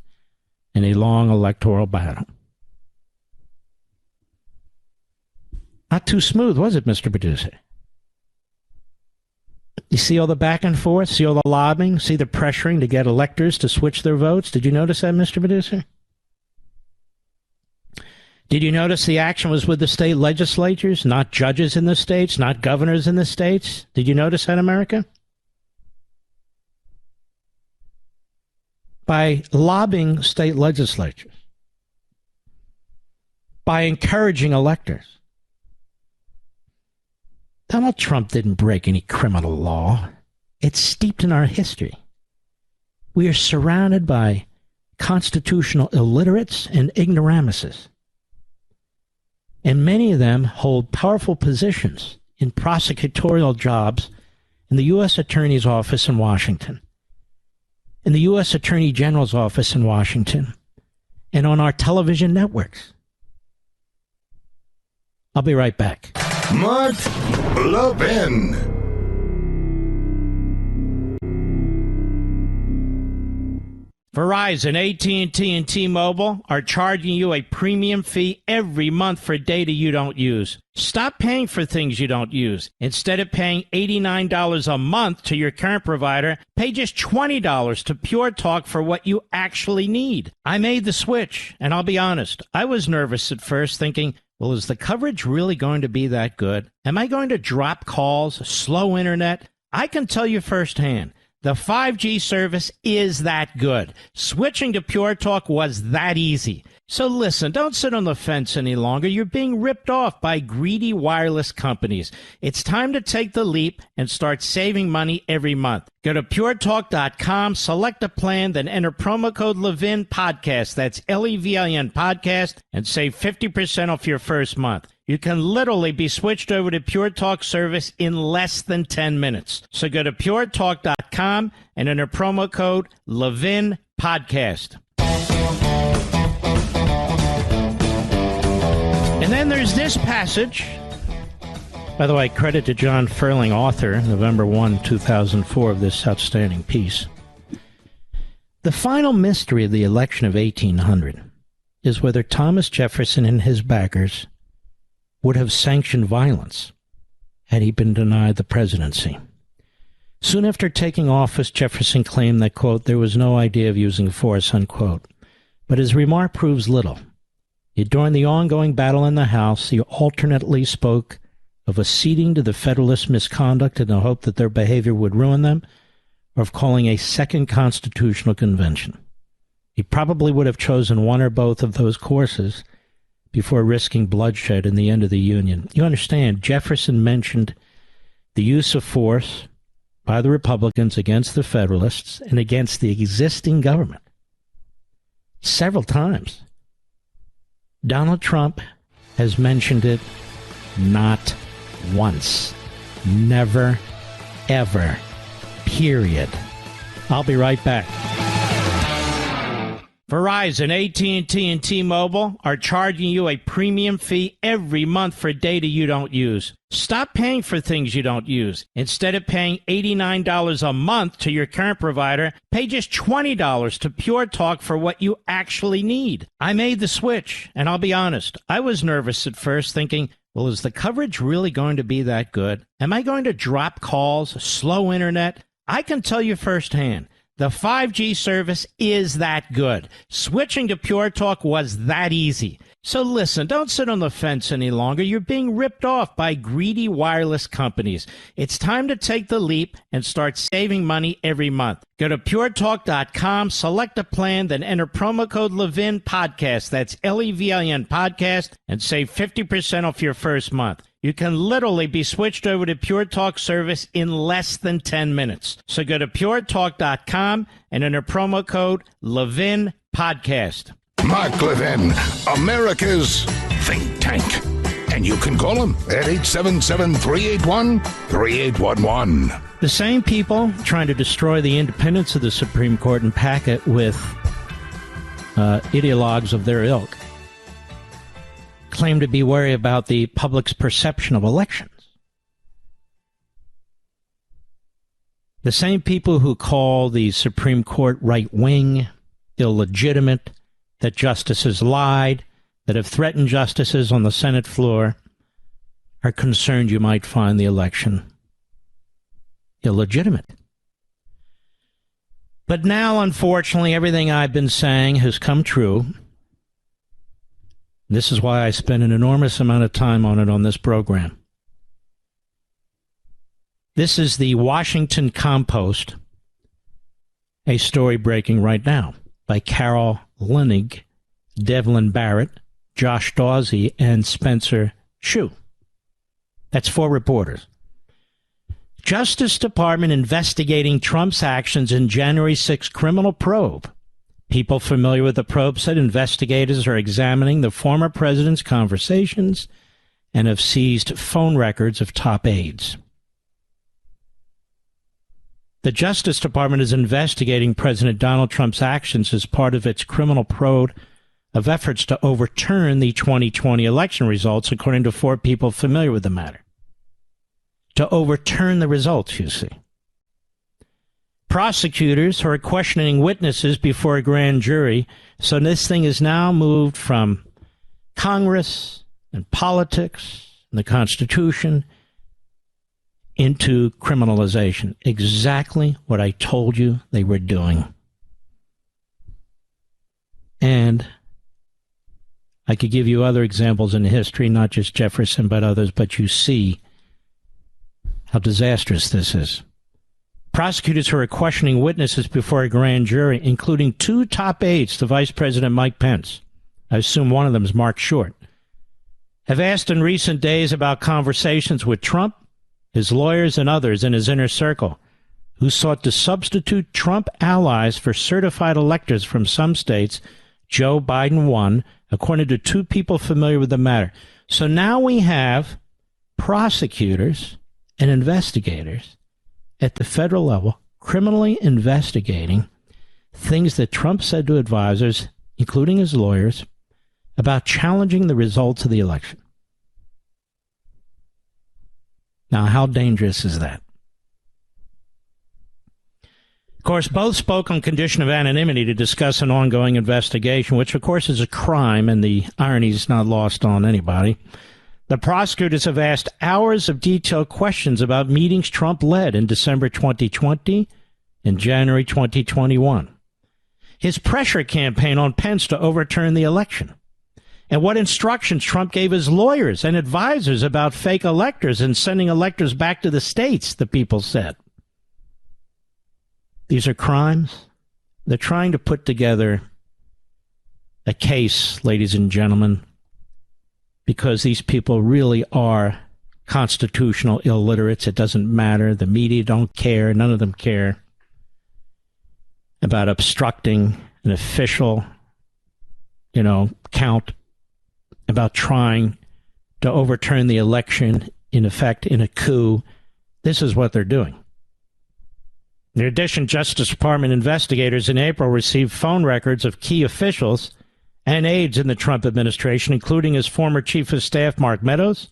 in a long electoral battle. Not too smooth, was it, Mr. Producer? You see all the back and forth? See all the lobbying? See the pressuring to get electors to switch their votes? Did you notice that, Mr. Producer? Did you notice the action was with the state legislatures, not judges in the states, not governors in the states? Did you notice that, America? By lobbying state legislatures, by encouraging electors, Donald Trump didn't break any criminal law. It's steeped in our history. We are surrounded by constitutional illiterates and ignoramuses. And many of them hold powerful positions in prosecutorial jobs in the U.S. Attorney's Office in Washington, in the U.S. Attorney General's office in Washington, and on our television networks. I'll be right back. Mark Levin. Verizon, AT&T, and T-Mobile are charging you a premium fee every month for data you don't use. Stop paying for things you don't use. Instead of paying $89 a month to your current provider, pay just $20 to Pure Talk for what you actually need. I made the switch, and I'll be honest, I was nervous at first, thinking, well, is the coverage really going to be that good? Am I going to drop calls, slow internet? I can tell you firsthand, the 5G service is that good. Switching to Pure Talk was that easy. So listen, don't sit on the fence any longer. You're being ripped off by greedy wireless companies. It's time to take the leap and start saving money every month. Go to puretalk.com, select a plan, then enter promo code Levin Podcast. That's Levin Podcast, and save 50% off your first month. You can literally be switched over to Pure Talk service in less than 10 minutes. So go to puretalk.com and enter promo code Levin Podcast. And then there's this passage. By the way, credit to John Ferling, author, November 1, 2004, of this outstanding piece. The final mystery of the election of 1800 is whether Thomas Jefferson and his backers would have sanctioned violence had he been denied the presidency. Soon after taking office, Jefferson claimed that, quote, there was no idea of using force, unquote. But his remark proves little. During the ongoing battle in the House, he alternately spoke of acceding to the Federalist misconduct in the hope that their behavior would ruin them, or of calling a second constitutional convention. He probably would have chosen one or both of those courses before risking bloodshed in the end of the Union. You understand, Jefferson mentioned the use of force by the Republicans against the Federalists and against the existing government several times. Donald Trump has mentioned it not once. Never, ever. Period. I'll be right back. Verizon, AT&T, and T-Mobile are charging you a premium fee every month for data you don't use. Stop paying for things you don't use. Instead of paying $89 a month to your current provider, pay just $20 to Pure Talk for what you actually need. I made the switch, and I'll be honest, I was nervous at first, thinking, well, is the coverage really going to be that good? Am I going to drop calls, slow internet? I can tell you firsthand, the 5G service is that good. Switching to Pure Talk was that easy. So listen, don't sit on the fence any longer. You're being ripped off by greedy wireless companies. It's time to take the leap and start saving money every month. Go to puretalk.com, select a plan, then enter promo code Levin Podcast. That's Levin Podcast, and save 50% off your first month. You can literally be switched over to Pure Talk service in less than 10 minutes. So go to puretalk.com and enter promo code Levin Podcast. Mark Levin, America's think tank. And you can call him at 877-381-3811. The same people trying to destroy the independence of the Supreme Court and pack it with ideologues of their ilk claim to be worried about the public's perception of elections. The same people who call the Supreme Court right-wing, illegitimate, that justices lied, that have threatened justices on the Senate floor, are concerned you might find the election illegitimate. But now, unfortunately, everything I've been saying has come true. This is why I spend an enormous amount of time on it on this program. This is the Washington Compost, a story breaking right now by Carol Leonnig, Devlin Barrett, Josh Dawsey, and Spencer Shue. That's 4 reporters. Justice Department investigating Trump's actions in January 6 criminal probe. People familiar with the probe said investigators are examining the former president's conversations and have seized phone records of top aides. The Justice Department is investigating President Donald Trump's actions as part of its criminal probe of efforts to overturn the 2020 election results, according to 4 people familiar with the matter. To overturn the results, you see. Prosecutors are questioning witnesses before a grand jury, so this thing is now moved from Congress and politics and the Constitution into criminalization. Exactly what I told you they were doing. And I could give you other examples in history, not just Jefferson, but others, but you see how disastrous this is. Prosecutors who are questioning witnesses before a grand jury, including 2 top aides to Vice President Mike Pence, I assume one of them is Mark Short, have asked in recent days about conversations with Trump, his lawyers, and others in his inner circle who sought to substitute Trump allies for certified electors from some states. Joe Biden won, according to two people familiar with the matter. So now we have prosecutors and investigators at the federal level criminally investigating things that Trump said to advisors, including his lawyers, about challenging the results of the election. Now, how dangerous is that? Of course, both spoke on condition of anonymity to discuss an ongoing investigation, which, of course, is a crime, and the irony is not lost on anybody. The prosecutors have asked hours of detailed questions about meetings Trump led in December 2020 and January 2021. His pressure campaign on Pence to overturn the election, and what instructions Trump gave his lawyers and advisors about fake electors and sending electors back to the states, the people said. These are crimes. They're trying to put together a case, ladies and gentlemen, because these people really are constitutional illiterates. It doesn't matter. The media don't care. None of them care about obstructing an official, count, about trying to overturn the election, in effect, in a coup. This is what they're doing. In addition, Justice Department investigators in April received phone records of key officials and aides in the Trump administration, including his former chief of staff, Mark Meadows.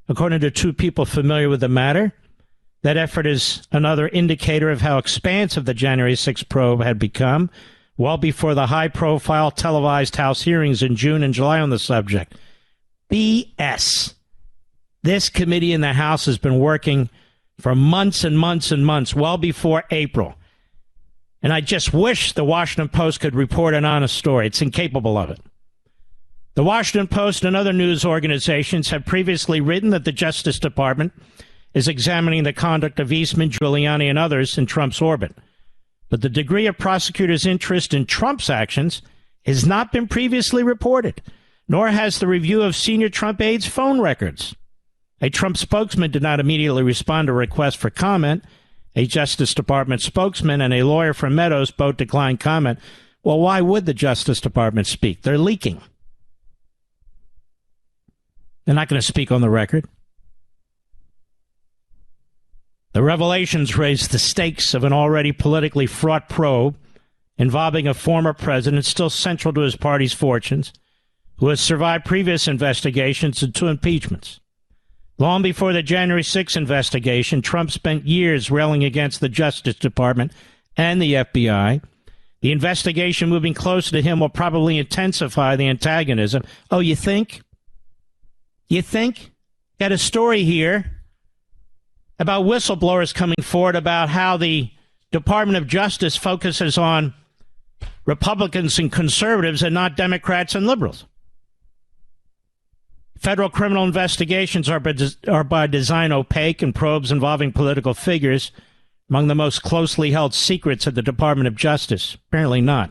According to two people familiar with the matter, that effort is another indicator of how expansive the January 6th probe had become, well before the high-profile televised House hearings in June and July on the subject. BS. This committee in the House has been working for months and months and months, well before April. And I just wish the Washington Post could report an honest story. It's incapable of it. The Washington Post and other news organizations have previously written that the Justice Department is examining the conduct of Eastman, Giuliani, and others in Trump's orbit. But the degree of prosecutors' interest in Trump's actions has not been previously reported, nor has the review of senior Trump aides' phone records. A Trump spokesman did not immediately respond to a request for comment. A Justice Department spokesman and a lawyer from Meadows both declined comment. Well, why would the Justice Department speak? They're leaking. They're not going to speak on the record. The revelations raised the stakes of an already politically fraught probe involving a former president still central to his party's fortunes, who has survived previous investigations and two impeachments. Long before the January 6th investigation, Trump spent years railing against the Justice Department and the FBI. The investigation moving closer to him will probably intensify the antagonism. Oh, you think? You think? Got a story here about whistleblowers coming forward about how the Department of Justice focuses on Republicans and conservatives and not Democrats and liberals. Federal criminal investigations are by design opaque, and probes involving political figures among the most closely held secrets of the Department of Justice. Apparently not.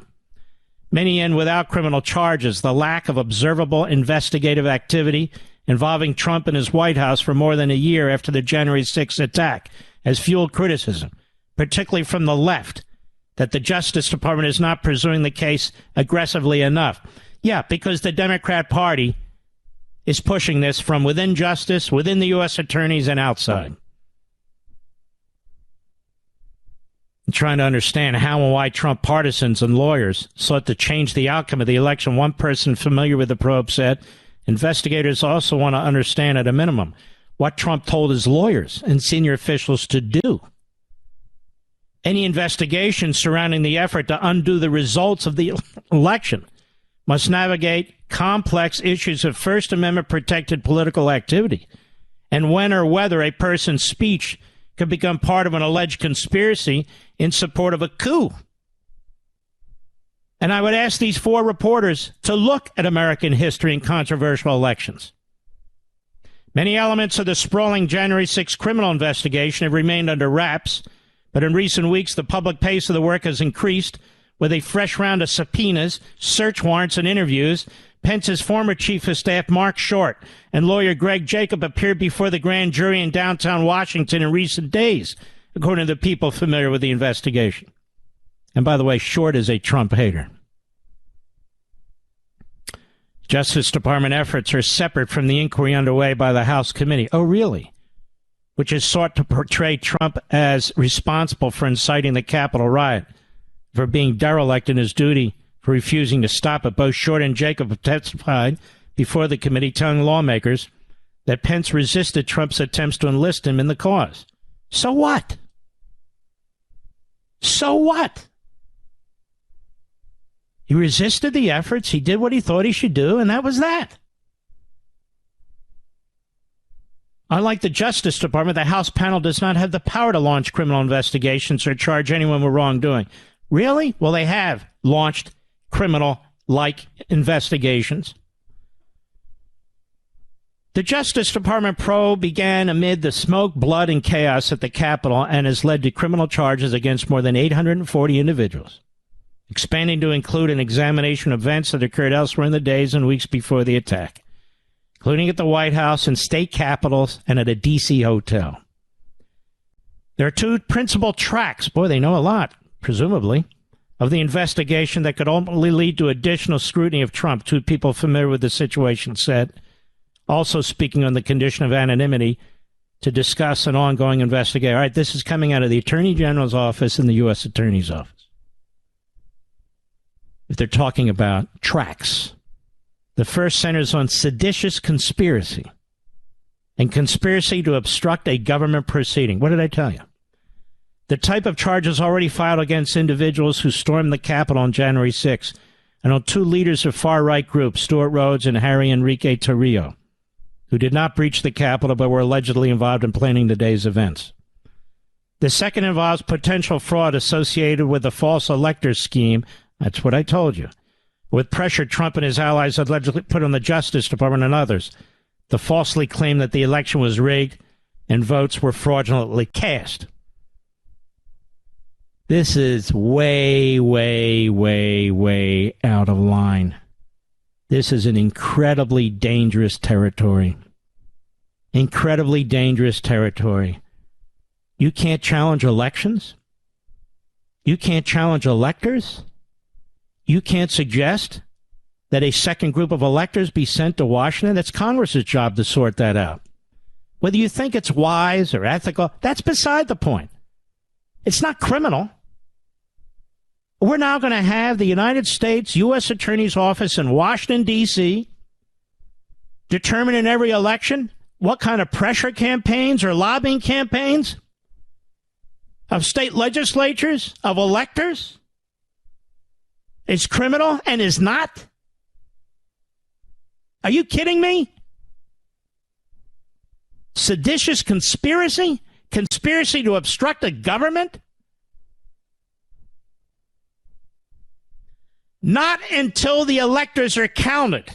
Many end without criminal charges. The lack of observable investigative activity involving Trump and his White House for more than a year after the January 6th attack has fueled criticism, particularly from the left, that the Justice Department is not pursuing the case aggressively enough. Yeah, because the Democrat Party is pushing this from within justice, within the U.S. attorneys, and outside. I'm trying to understand how and why Trump partisans and lawyers sought to change the outcome of the election. One person familiar with the probe said, investigators also want to understand at a minimum what Trump told his lawyers and senior officials to do. Any investigation surrounding the effort to undo the results of the election must navigate complex issues of First Amendment protected political activity and when or whether a person's speech could become part of an alleged conspiracy in support of a coup. And I would ask these four reporters to look at American history and controversial elections. Many elements of the sprawling January 6th criminal investigation have remained under wraps, but in recent weeks the public pace of the work has increased with a fresh round of subpoenas, search warrants, and interviews Pence's former chief of staff, Mark Short, and lawyer Greg Jacob appeared before the grand jury in downtown Washington in recent days, according to the people familiar with the investigation. And by the way, Short is a Trump hater. Justice Department efforts are separate from the inquiry underway by the House committee. Oh, really? Which has sought to portray Trump as responsible for inciting the Capitol riot, for being derelict in his duty, for refusing to stop it. Both Short and Jacob have testified before the committee, telling lawmakers that Pence resisted Trump's attempts to enlist him in the cause. So what? So what? He resisted the efforts. He did what he thought he should do, and that was that. Unlike the Justice Department, the House panel does not have the power to launch criminal investigations or charge anyone with wrongdoing. Really? Well, they have launched criminal-like investigations. The Justice Department probe began amid the smoke, blood, and chaos at the Capitol and has led to criminal charges against more than 840 individuals, expanding to include an examination of events that occurred elsewhere in the days and weeks before the attack, including at the White House and state capitals and at a D.C. hotel. There are two principal tracks, boy, they know a lot, presumably, of the investigation that could ultimately lead to additional scrutiny of Trump. Two people familiar with the situation said, also speaking on the condition of anonymity to discuss an ongoing investigation. All right, this is coming out of the Attorney General's office and the U.S. Attorney's office. If they're talking about tracks, the first centers on seditious conspiracy and conspiracy to obstruct a government proceeding. What did I tell you? The type of charges already filed against individuals who stormed the Capitol on January 6th and on two leaders of far-right groups, Stuart Rhodes and Harry Enrique Torrio, who did not breach the Capitol but were allegedly involved in planning the day's events. The second involves potential fraud associated with the false electors scheme. That's what I told you. With pressure Trump and his allies allegedly put on the Justice Department and others to falsely claim that the election was rigged and votes were fraudulently cast. This is way, way, way, way out of line. This is an incredibly dangerous territory. Incredibly dangerous territory. You can't challenge elections. You can't challenge electors. You can't suggest that a second group of electors be sent to Washington. It's Congress's job to sort that out. Whether you think it's wise or ethical, that's beside the point. It's not criminal. We're now going to have the United States U.S. Attorney's Office in Washington, D.C., determine in every election what kind of pressure campaigns or lobbying campaigns of state legislatures, of electors, is criminal and is not? Are you kidding me? Seditious conspiracy? Conspiracy to obstruct a government? Not until the electors are counted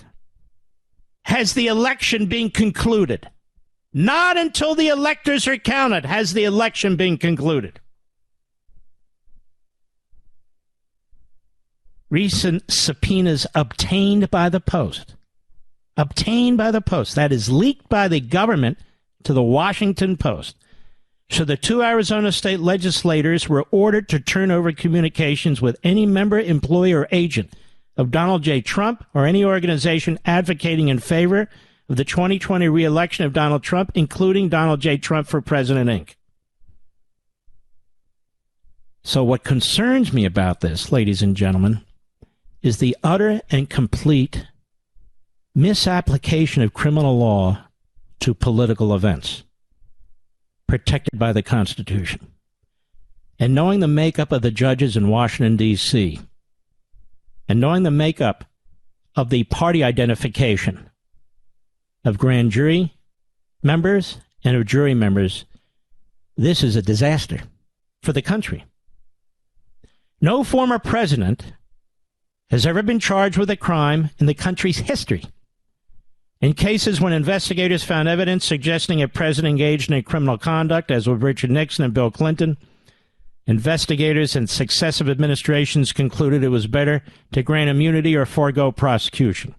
has the election been concluded. Not until the electors are counted has the election been concluded. Recent subpoenas obtained by the Post. Obtained by the Post. That is leaked by the government to the Washington Post. So the two Arizona state legislators were ordered to turn over communications with any member, employee, or agent of Donald J. Trump or any organization advocating in favor of the 2020 re-election of Donald Trump, including Donald J. Trump for President, Inc. So what concerns me about this, ladies and gentlemen, is the utter and complete misapplication of criminal law to political events protected by the Constitution. And knowing the makeup of the judges in Washington, D.C., and knowing the makeup of the party identification of grand jury members and of jury members, this is a disaster for the country. No former president has ever been charged with a crime in the country's history. In cases when investigators found evidence suggesting a president engaged in a criminal conduct, as with Richard Nixon and Bill Clinton, investigators and successive administrations concluded it was better to grant immunity or forego prosecution.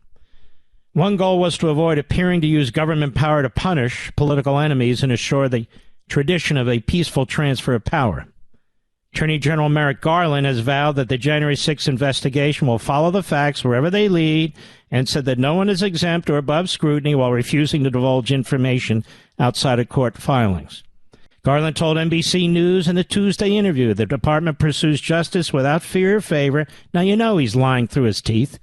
One goal was to avoid appearing to use government power to punish political enemies and assure the tradition of a peaceful transfer of power. Attorney General Merrick Garland has vowed that the January 6th investigation will follow the facts wherever they lead and said that no one is exempt or above scrutiny while refusing to divulge information outside of court filings. Garland told NBC News in the Tuesday interview the department pursues justice without fear or favor. Now, you know he's lying through his teeth.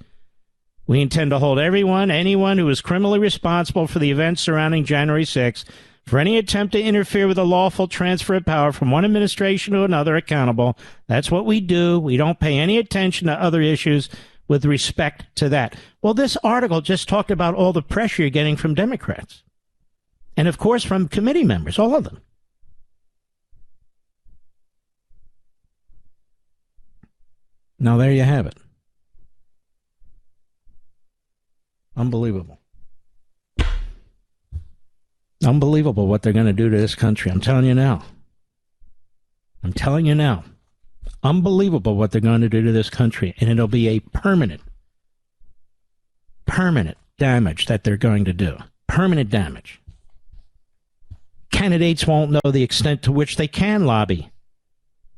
We intend to hold anyone who is criminally responsible for the events surrounding January 6th for any attempt to interfere with a lawful transfer of power from one administration to another accountable. That's what we do. We don't pay any attention to other issues with respect to that. Well, this article just talked about all the pressure you're getting from Democrats. And, of course, from committee members, all of them. Now, there you have it. Unbelievable. Unbelievable what they're going to do to this country. I'm telling you now. Unbelievable what they're going to do to this country. And it'll be a permanent damage that they're going to do. Permanent damage. Candidates won't know the extent to which they can lobby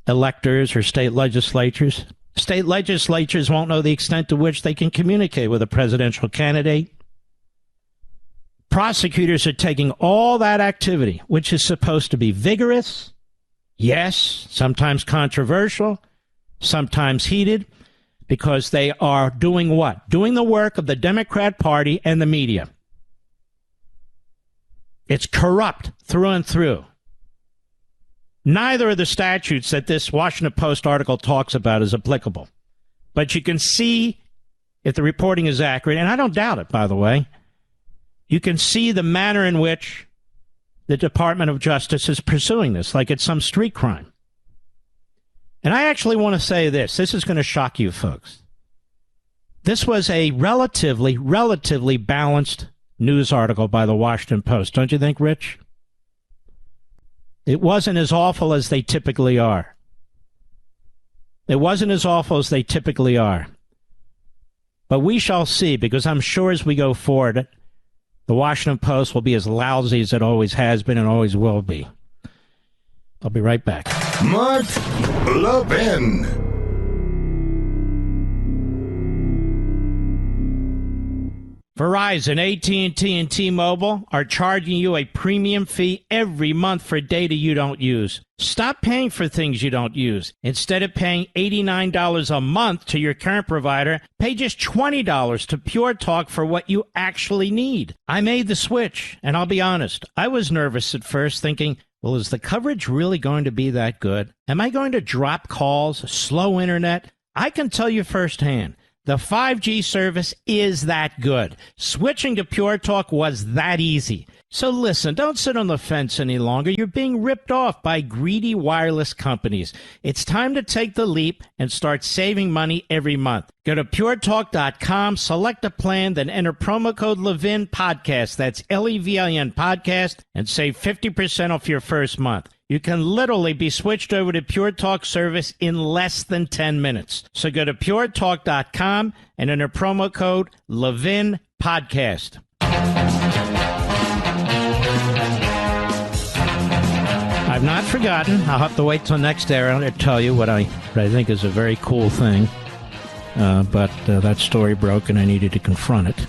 electors or state legislatures. State legislatures won't know the extent to which they can communicate with a presidential candidate. Prosecutors are taking all that activity, which is supposed to be vigorous, yes, sometimes controversial, sometimes heated, because they are doing what? Doing the work of the Democrat Party and the media. It's corrupt through and through. Neither of the statutes that this Washington Post article talks about is applicable. But you can see if the reporting is accurate, and I don't doubt it, by the way. You can see the manner in which the Department of Justice is pursuing this, like it's some street crime. And I actually want to say this. This is going to shock you folks. This was a relatively balanced news article by the Washington Post. Don't you think, Rich? It wasn't as awful as they typically are. But we shall see, because I'm sure as we go forward, the Washington Post will be as lousy as it always has been and always will be. I'll be right back. Mark Levin. Verizon, AT&T, and T-Mobile are charging you a premium fee every month for data you don't use. Stop paying for things you don't use. Instead of paying $89 a month to your current provider, pay just $20 to Pure Talk for what you actually need. I made the switch, and I'll be honest, I was nervous at first, thinking, well, is the coverage really going to be that good? Am I going to drop calls, slow internet? I can tell you firsthand, the 5G service is that good. Switching to Pure Talk was that easy. So listen, don't sit on the fence any longer. You're being ripped off by greedy wireless companies. It's time to take the leap and start saving money every month. Go to puretalk.com, select a plan, then enter promo code Levin Podcast. That's Levin Podcast, and save 50% off your first month. You can literally be switched over to Pure Talk service in less than 10 minutes. So go to puretalk.com and enter promo code Levin Podcast. I've not forgotten. I'll have to wait till next hour to tell you what I think is a very cool thing. But that story broke and I needed to confront it.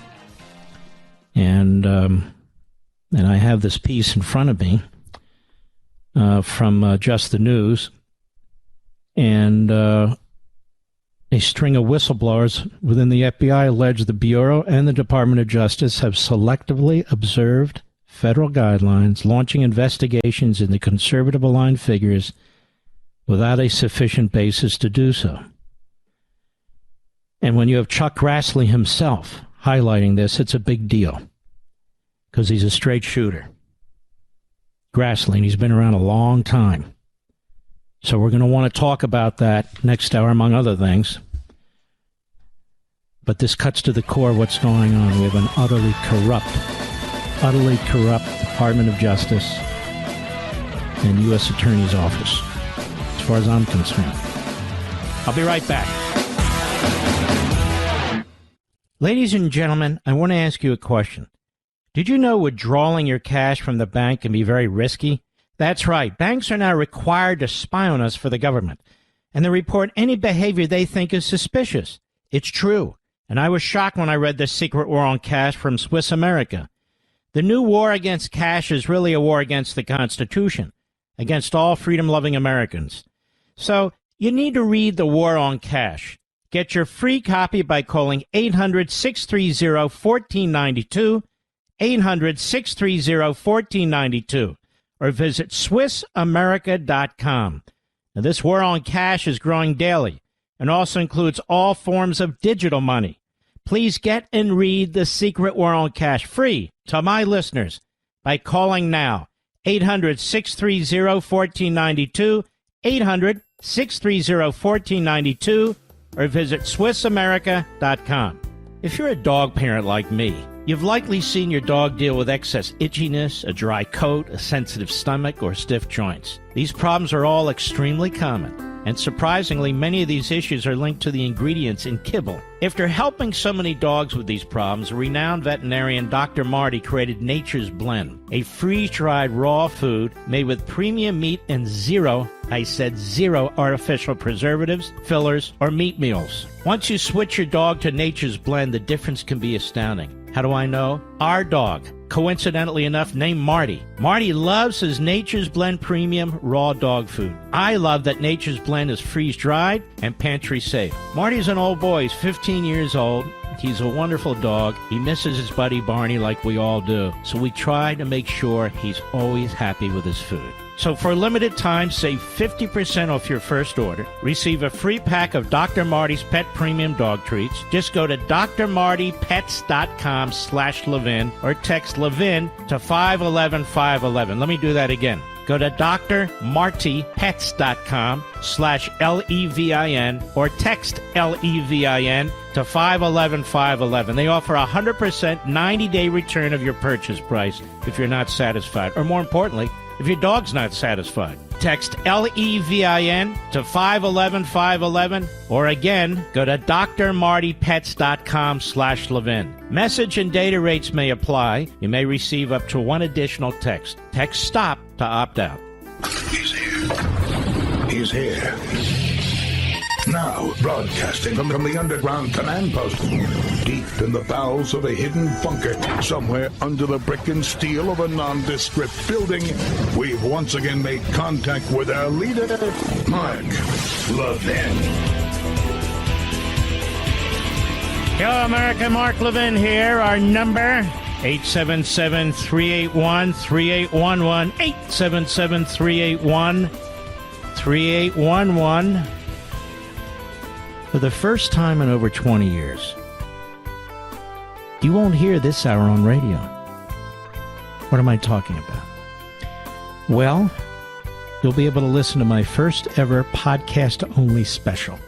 And I have this piece in front of me. From Just the News, and a string of whistleblowers within the FBI allege the Bureau and the Department of Justice have selectively observed federal guidelines, launching investigations into conservative-aligned figures without a sufficient basis to do so. And when you have Chuck Grassley himself highlighting this, it's a big deal, because he's a straight shooter. Grassley, he's been around a long time. So we're going to want to talk about that next hour, among other things. But this cuts to the core of what's going on. We have an utterly corrupt Department of Justice and U.S. Attorney's Office, as far as I'm concerned. I'll be right back. Ladies and gentlemen, I want to ask you a question. Did you know withdrawing your cash from the bank can be very risky? That's right. Banks are now required to spy on us for the government, and they report any behavior they think is suspicious. It's true, and I was shocked when I read The Secret War on Cash from Swiss America. The new war against cash is really a war against the Constitution, against all freedom-loving Americans. So you need to read The War on Cash. Get your free copy by calling 800-630-1492, 800-630-1492, or visit SwissAmerica.com. Now, this war on cash is growing daily and also includes all forms of digital money. Please get and read The Secret War on Cash free to my listeners by calling now, 800-630-1492, 800-630-1492, or visit SwissAmerica.com. If you're a dog parent like me, you've likely seen your dog deal with excess itchiness, a dry coat, a sensitive stomach, or stiff joints. These problems are all extremely common, and surprisingly, many of these issues are linked to the ingredients in kibble. After helping so many dogs with these problems, renowned veterinarian Dr. Marty created Nature's Blend, a freeze-dried raw food made with premium meat and zero artificial preservatives, fillers, or meat meals. Once you switch your dog to Nature's Blend, the difference can be astounding. How do I know? Our dog, coincidentally enough, named Marty. Marty loves his Nature's Blend premium raw dog food. I love that Nature's Blend is freeze-dried and pantry safe. Marty's an old boy. He's 15 years old. He's a wonderful dog. He misses his buddy Barney like we all do. So we try to make sure he's always happy with his food. So for a limited time, save 50% off your first order. Receive a free pack of Dr. Marty's Pet Premium Dog Treats. Just go to drmartypets.com/Levin or text Levin to 511-511. Let me do that again. Go to drmartypets.com/Levin or text Levin to 511-511. They offer a 100% 90-day return of your purchase price if you're not satisfied. Or more importantly, if your dog's not satisfied. Text LEVIN to 511-511 or again, go to drmartypets.com/Levin. Message and data rates may apply. You may receive up to one additional text. Text STOP to opt out. He's here. He's here. Now, broadcasting from the underground command post, deep in the bowels of a hidden bunker, somewhere under the brick and steel of a nondescript building, we've once again made contact with our leader, Mark Levin. Hello, America. Mark Levin here. Our number, 877-381-3811, 877-381-3811. For the first time in over 20 years, you won't hear this hour on radio. What am I talking about? Well, you'll be able to listen to my first ever podcast-only special.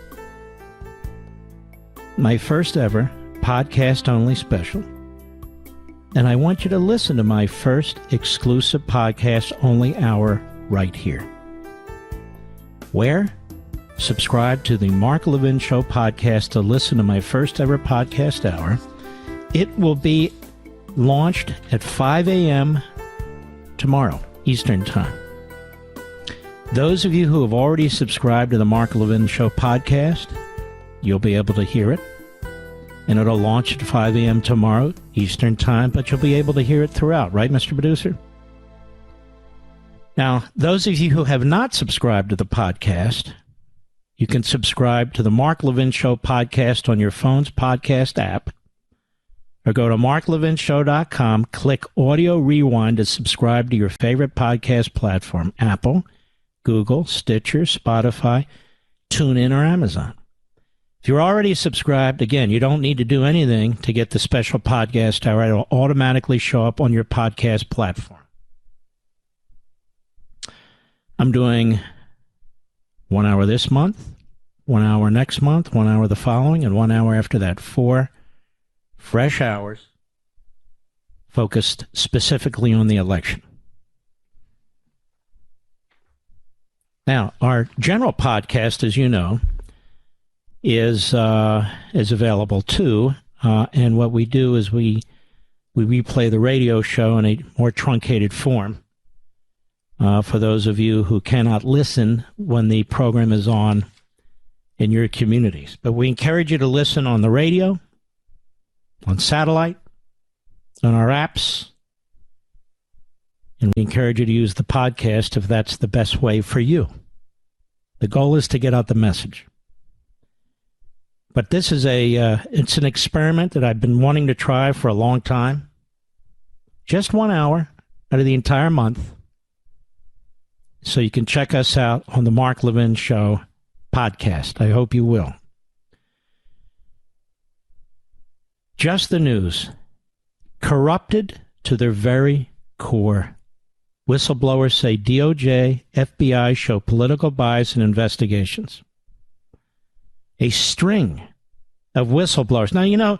My first ever podcast-only special. And I want you to listen to my first exclusive podcast-only hour right here. Where? Subscribe to the Mark Levin Show podcast to listen to my first ever podcast hour. It will be launched at 5 a.m. tomorrow, Eastern Time. Those of you who have already subscribed to the Mark Levin Show podcast, you'll be able to hear it. And it'll launch at 5 a.m. tomorrow, Eastern Time, but you'll be able to hear it throughout, right, Mr. Producer? Now, those of you who have not subscribed to the podcast, you can subscribe to the Mark Levin Show podcast on your phone's podcast app, or go to marklevinshow.com, click Audio Rewind to subscribe to your favorite podcast platform, Apple, Google, Stitcher, Spotify, TuneIn, or Amazon. If you're already subscribed, again, you don't need to do anything to get the special podcast hour. It'll automatically show up on your podcast platform. I'm doing 1 hour this month, 1 hour next month, 1 hour the following, and 1 hour after that. 4 fresh hours focused specifically on the election. Now, our general podcast, as you know, is available too And what we do is we replay the radio show in a more truncated form for those of you who cannot listen when the program is on in your communities. But we encourage you to listen on the radio, on satellite, on our apps, and we encourage you to use the podcast if that's the best way for you. The goal is to get out the message. But this is it's an experiment that I've been wanting to try for a long time. Just 1 hour out of the entire month. So you can check us out on the Mark Levin Show podcast. I hope you will. Just the news. Corrupted to their very core. Whistleblowers say DOJ, FBI show political bias in investigations. A string of whistleblowers. Now, you know,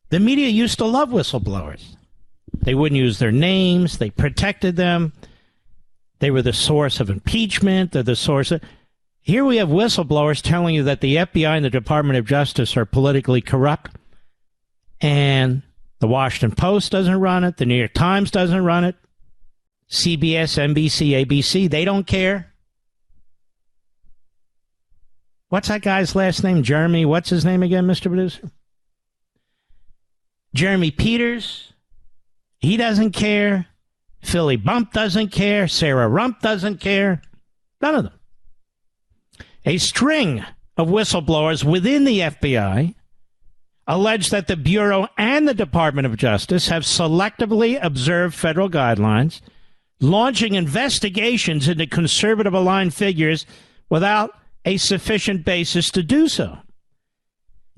the media used to love whistleblowers. They wouldn't use their names. They protected them. They were the source of impeachment. They're the source of... Here we have whistleblowers telling you that the FBI and the Department of Justice are politically corrupt. And the Washington Post doesn't run it. The New York Times doesn't run it. CBS, NBC, ABC, they don't care. What's that guy's last name? Jeremy, what's his name again, Mr. Producer? Jeremy Peters. He doesn't care. Philly Bump doesn't care. Sarah Rump doesn't care. None of them. A string of whistleblowers within the FBI allege that the Bureau and the Department of Justice have selectively observed federal guidelines, launching investigations into conservative-aligned figures without a sufficient basis to do so.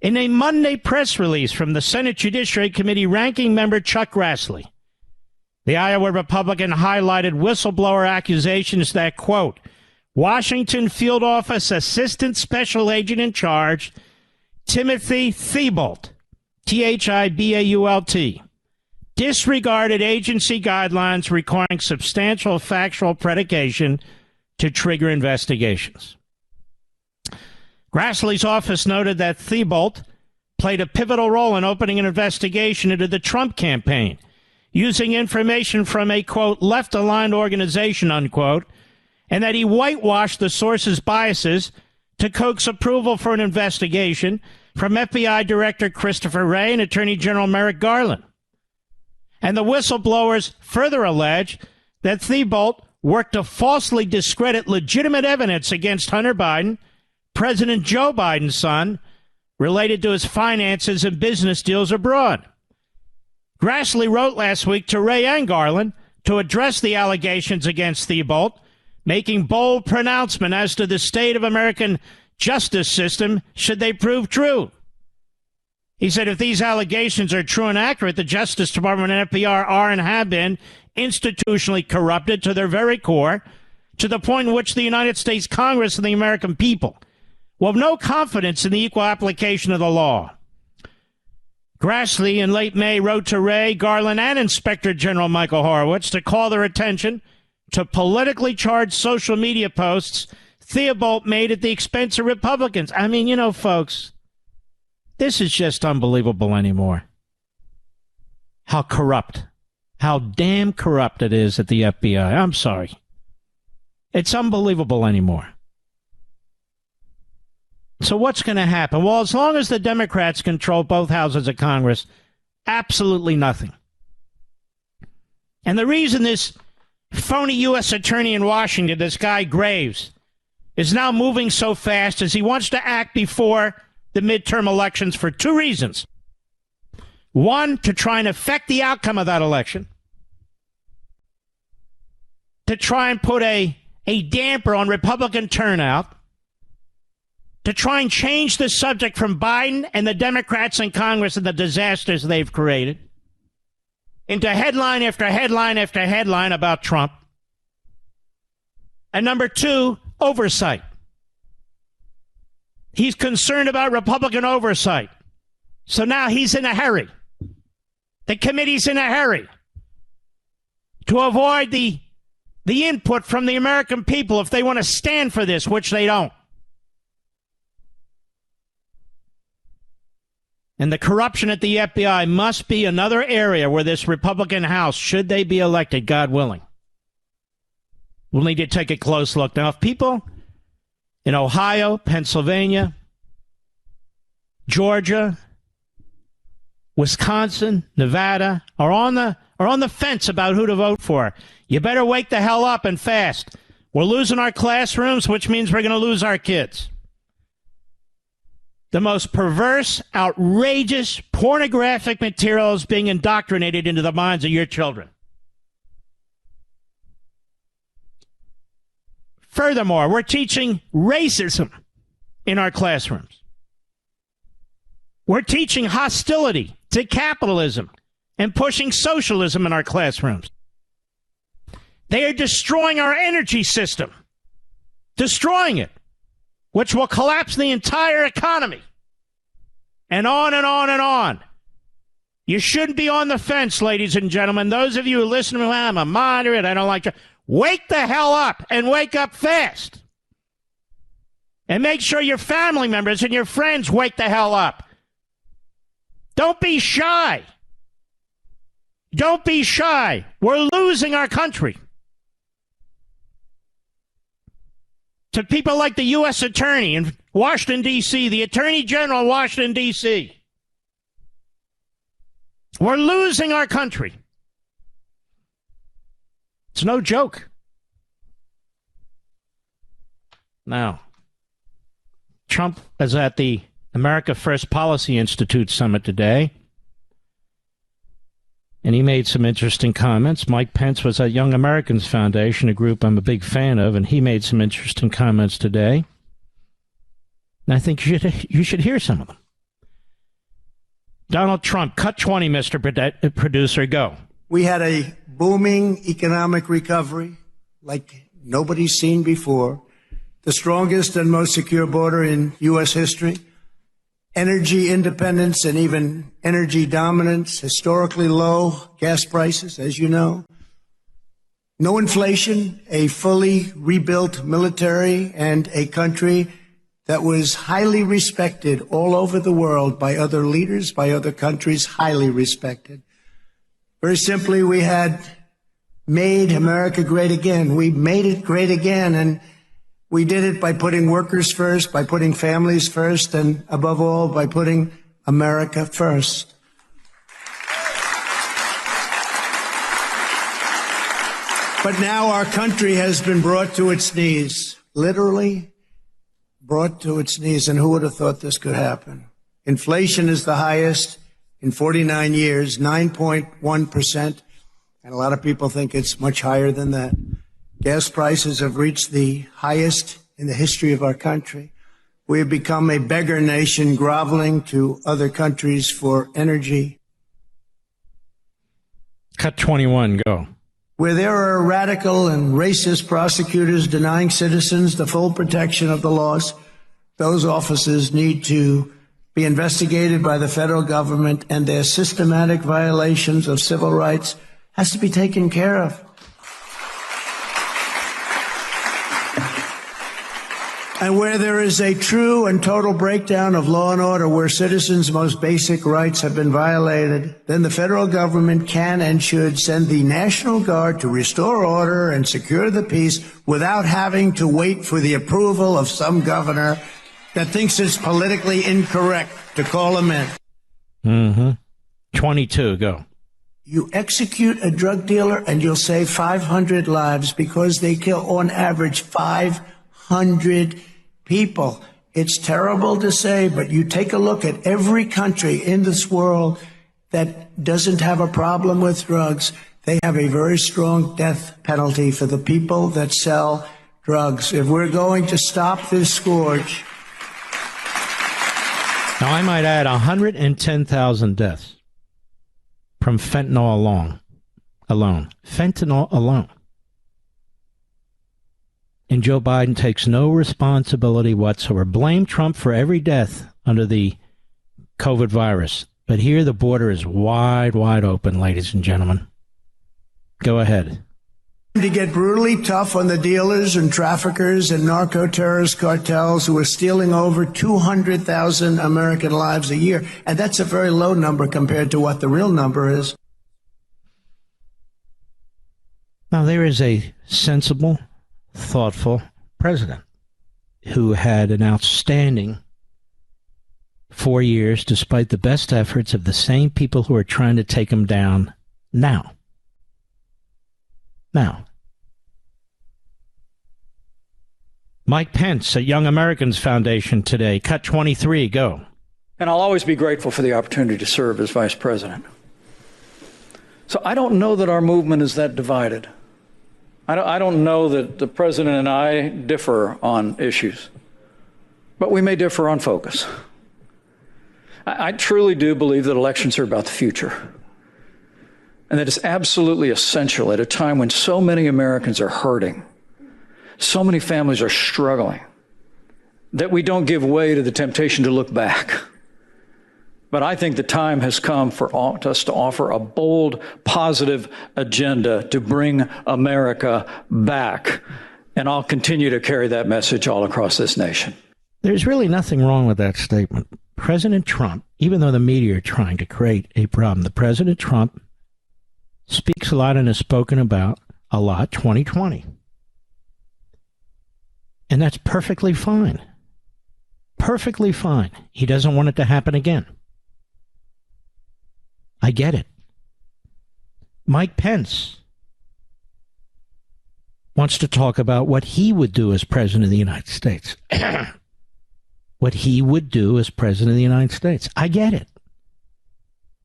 In a Monday press release from the Senate Judiciary Committee ranking member Chuck Grassley, the Iowa Republican highlighted whistleblower accusations that, quote, Washington Field Office Assistant Special Agent in Charge Timothy Thibault, Thibault, disregarded agency guidelines requiring substantial factual predication to trigger investigations. Grassley's office noted that Thibault played a pivotal role in opening an investigation into the Trump campaign, using information from a, quote, left-aligned organization, unquote, and that he whitewashed the source's biases to coax approval for an investigation from FBI Director Christopher Wray and Attorney General Merrick Garland. And the whistleblowers further allege that Thibault worked to falsely discredit legitimate evidence against Hunter Biden, President Joe Biden's son, related to his finances and business deals abroad. Grassley wrote last week to Wray and Garland to address the allegations against Thibault, making bold pronouncement as to the state of American justice system should they prove true. He said if these allegations are true and accurate, the Justice Department and FBI are and have been institutionally corrupted to their very core, to the point in which the United States Congress and the American people will have no confidence in the equal application of the law. Grassley in late May wrote to Wray, Garland, and Inspector General Michael Horowitz to call their attention to politically charged social media posts Thibault made at the expense of Republicans. I mean, you know, folks, this is just unbelievable anymore. How corrupt, how damn corrupt it is at the FBI. I'm sorry. It's unbelievable anymore. So what's going to happen? Well, as long as the Democrats control both houses of Congress, absolutely nothing. And the reason this phony U.S. attorney in Washington, this guy Graves, is now moving so fast is he wants to act before the midterm elections for two reasons. One, to try and affect the outcome of that election. To try and put a damper on Republican turnout. To try and change the subject from Biden and the Democrats in Congress and the disasters they've created into headline after headline after headline about Trump. And number two, oversight. He's concerned about Republican oversight. So now he's in a hurry. The committee's in a hurry to avoid the input from the American people if they want to stand for this, which they don't. And the corruption at the FBI must be another area where this Republican House, should they be elected, God willing, we'll need to take a close look. Now, if people in Ohio, Pennsylvania, Georgia, Wisconsin, Nevada are on the fence about who to vote for, you better wake the hell up and fast. We're losing our classrooms, which means we're going to lose our kids. The most perverse, outrageous, pornographic material is being indoctrinated into the minds of your children. Furthermore, we're teaching racism in our classrooms. We're teaching hostility to capitalism and pushing socialism in our classrooms. They are destroying our energy system, destroying it, which will collapse the entire economy. And on and on and on. You shouldn't be on the fence, ladies and gentlemen. Those of you who listen to me, I'm a moderate, I don't like to. Wake the hell up and wake up fast. And make sure your family members and your friends wake the hell up. Don't be shy. Don't be shy. We're losing our country. To people like the U.S. Attorney in Washington, D.C., the Attorney General in Washington, D.C. We're losing our country. It's no joke. Now, Trump is at the America First Policy Institute Summit today, and he made some interesting comments. Mike Pence was at Young Americans Foundation, a group I'm a big fan of, and he made some interesting comments today. And I think you should hear some of them. Donald Trump, cut 20, Mr. Producer, go. We had a booming economic recovery like nobody's seen before, the strongest and most secure border in U.S. history, energy independence and even energy dominance, historically low gas prices, as you know, no inflation, a fully rebuilt military, and a country that was highly respected all over the world by other leaders, by other countries, highly respected. Very simply, we had made America great again. We made it great again, and we did it by putting workers first, by putting families first, and above all, by putting America first. But now our country has been brought to its knees, literally brought to its knees, and who would have thought this could happen? Inflation is the highest in 49 years, 9.1%, and a lot of people think it's much higher than that. Gas prices have reached the highest in the history of our country. We have become a beggar nation, groveling to other countries for energy. Cut 21, go. Where there are radical and racist prosecutors denying citizens the full protection of the laws, those officers need to be investigated by the federal government, and their systematic violations of civil rights has to be taken care of. And where there is a true and total breakdown of law and order, where citizens' most basic rights have been violated, then the federal government can and should send the National Guard to restore order and secure the peace without having to wait for the approval of some governor that thinks it's politically incorrect to call them in. Mm-hmm. 22, go. You execute a drug dealer and you'll save 500 lives because they kill on average 500 people. It's terrible to say, but you take a look at every country in this world that doesn't have a problem with drugs. They have a very strong death penalty for the people that sell drugs. If we're going to stop this scourge. Now, I might add 110,000 deaths from fentanyl alone. Fentanyl alone. And Joe Biden takes no responsibility whatsoever. Blame Trump for every death under the COVID virus. But here the border is wide, wide open, ladies and gentlemen. Go ahead. to get brutally tough on the dealers and traffickers and narco-terrorist cartels who are stealing over 200,000 American lives a year. And that's a very low number compared to what the real number is. Now, there is a sensible, thoughtful president who had an outstanding 4 years despite the best efforts of the same people who are trying to take him down now. Mike Pence at Young Americans Foundation today. Cut 23, go. And I'll always be grateful for the opportunity to serve as vice president. So I don't know that our movement is that divided. I don't know that the president and I differ on issues, but we may differ on focus. I truly do believe that elections are about the future, and that it's absolutely essential at a time when so many Americans are hurting, so many families are struggling, that we don't give way to the temptation to look back. But I think the time has come for us to offer a bold, positive agenda to bring America back. And I'll continue to carry that message all across this nation. There's really nothing wrong with that statement. President Trump, even though the media are trying to create a problem, the President Trump speaks a lot and has spoken about a lot 2020. And that's perfectly fine. Perfectly fine. He doesn't want it to happen again. I get it. Mike Pence wants to talk about what he would do as president of the United States. What he would do as president of the United States. I get it.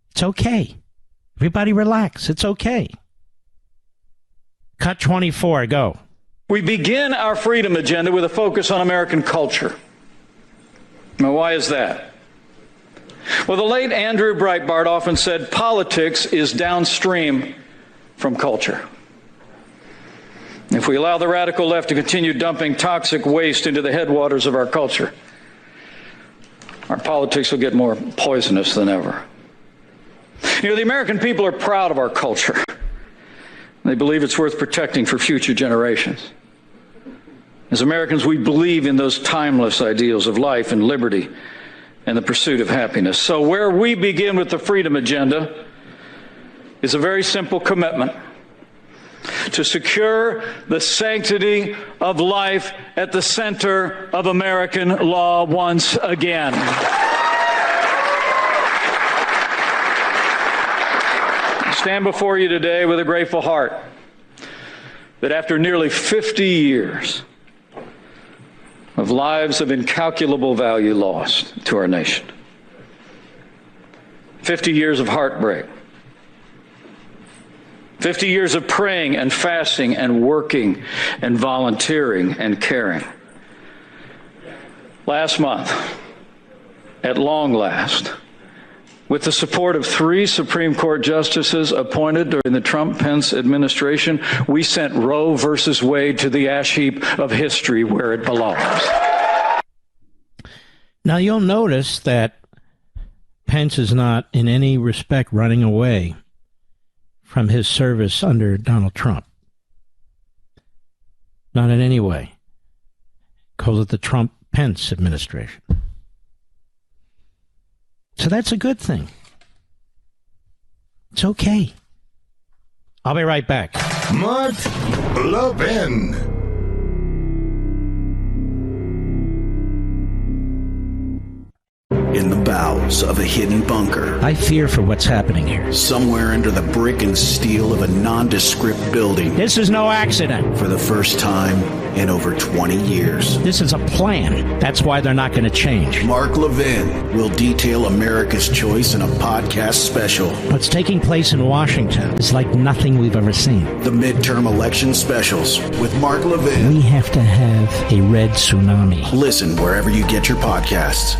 It's okay. Everybody relax. It's okay. Cut 24, go. We begin our freedom agenda with a focus on American culture. Now, why is that? Well, the late Andrew Breitbart often said politics is downstream from culture. If we allow the radical left to continue dumping toxic waste into the headwaters of our culture, our politics will get more poisonous than ever. You know, the American people are proud of our culture. They believe it's worth protecting for future generations. As Americans, we believe in those timeless ideals of life and liberty and the pursuit of happiness. So where we begin with the freedom agenda is a very simple commitment to secure the sanctity of life at the center of American law once again. I stand before you today with a grateful heart that after nearly 50 years of lives of incalculable value lost to our nation, 50 years of heartbreak, 50 years of praying and fasting and working and volunteering and caring. Last month, at long last, with the support of 3 Supreme Court justices appointed during the Trump-Pence administration, we sent Roe versus Wade to the ash heap of history where it belongs. Now, you'll notice that Pence is not in any respect running away from his service under Donald Trump. Not in any way. Calls it the Trump-Pence administration. So that's a good thing. It's okay. I'll be right back. Mark Levin. In the bowels of a hidden bunker, I fear for what's happening here. somewhere under the brick and steel of a nondescript building, This is no accident. for the first time in over 20 years, This is a plan. That's why they're not going to change. Mark Levin will detail America's choice in a podcast special. What's taking place in Washington is like nothing we've ever seen. The midterm election specials with Mark Levin. We have to have a red tsunami. Listen wherever you get your podcasts.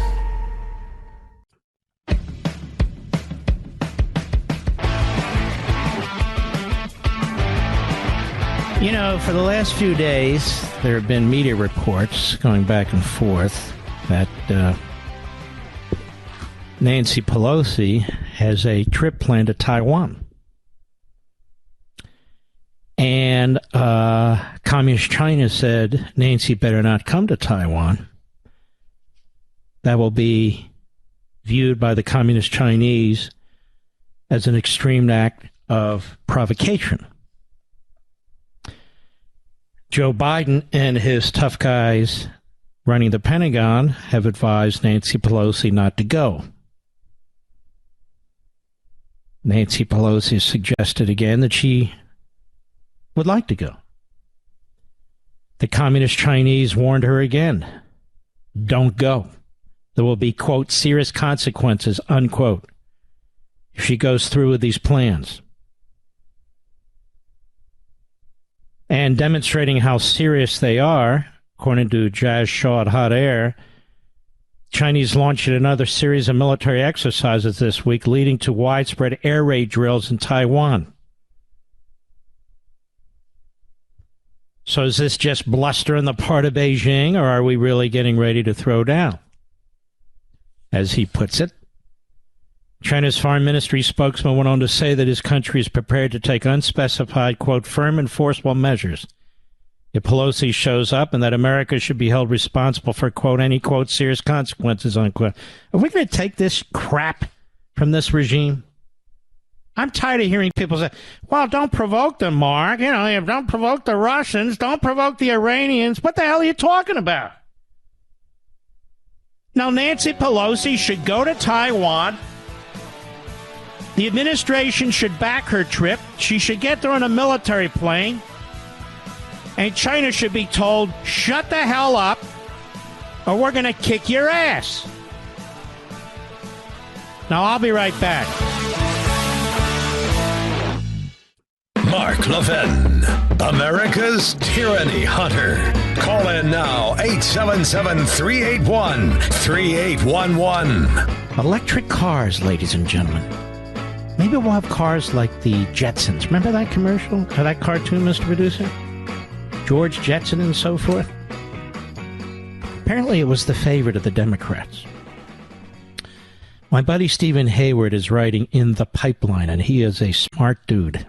You know, for the last few days, there have been media reports going back and forth that Nancy Pelosi has a trip planned to Taiwan. And Communist China said Nancy better not come to Taiwan. That will be viewed by the Communist Chinese as an extreme act of provocation. Joe Biden and his tough guys running the Pentagon have advised Nancy Pelosi not to go. Nancy Pelosi has suggested again that she would like to go. The Communist Chinese warned her again, don't go. There will be, quote, serious consequences, unquote, if she goes through with these plans. And demonstrating how serious they are, according to Jazz Shaw at Hot Air, Chinese launched another series of military exercises this week, leading to widespread air raid drills in Taiwan. So is this just bluster on the part of Beijing, or are we really getting ready to throw down? As he puts it, China's foreign ministry spokesman went on to say that his country is prepared to take unspecified, quote, firm and forceful measures if Pelosi shows up, and that America should be held responsible for, quote, any, quote, serious consequences, unquote. Are we going to take this crap from this regime? I'm tired of hearing people say, well, don't provoke them, Mark. You know, don't provoke the Russians. Don't provoke the Iranians. What the hell are you talking about? Now, Nancy Pelosi should go to Taiwan. The administration should back her trip. She should get there on a military plane. And China should be told, shut the hell up, or we're going to kick your ass. Now, I'll be right back. Mark Levin, America's Tyranny Hunter. Call in now, 877-381-3811. Electric cars, ladies and gentlemen. Maybe we'll have cars like the Jetsons. Remember that commercial? Or that cartoon, Mr. Producer? George Jetson and so forth. Apparently it was the favorite of the Democrats. My buddy Stephen Hayward is writing In the Pipeline, and he is a smart dude.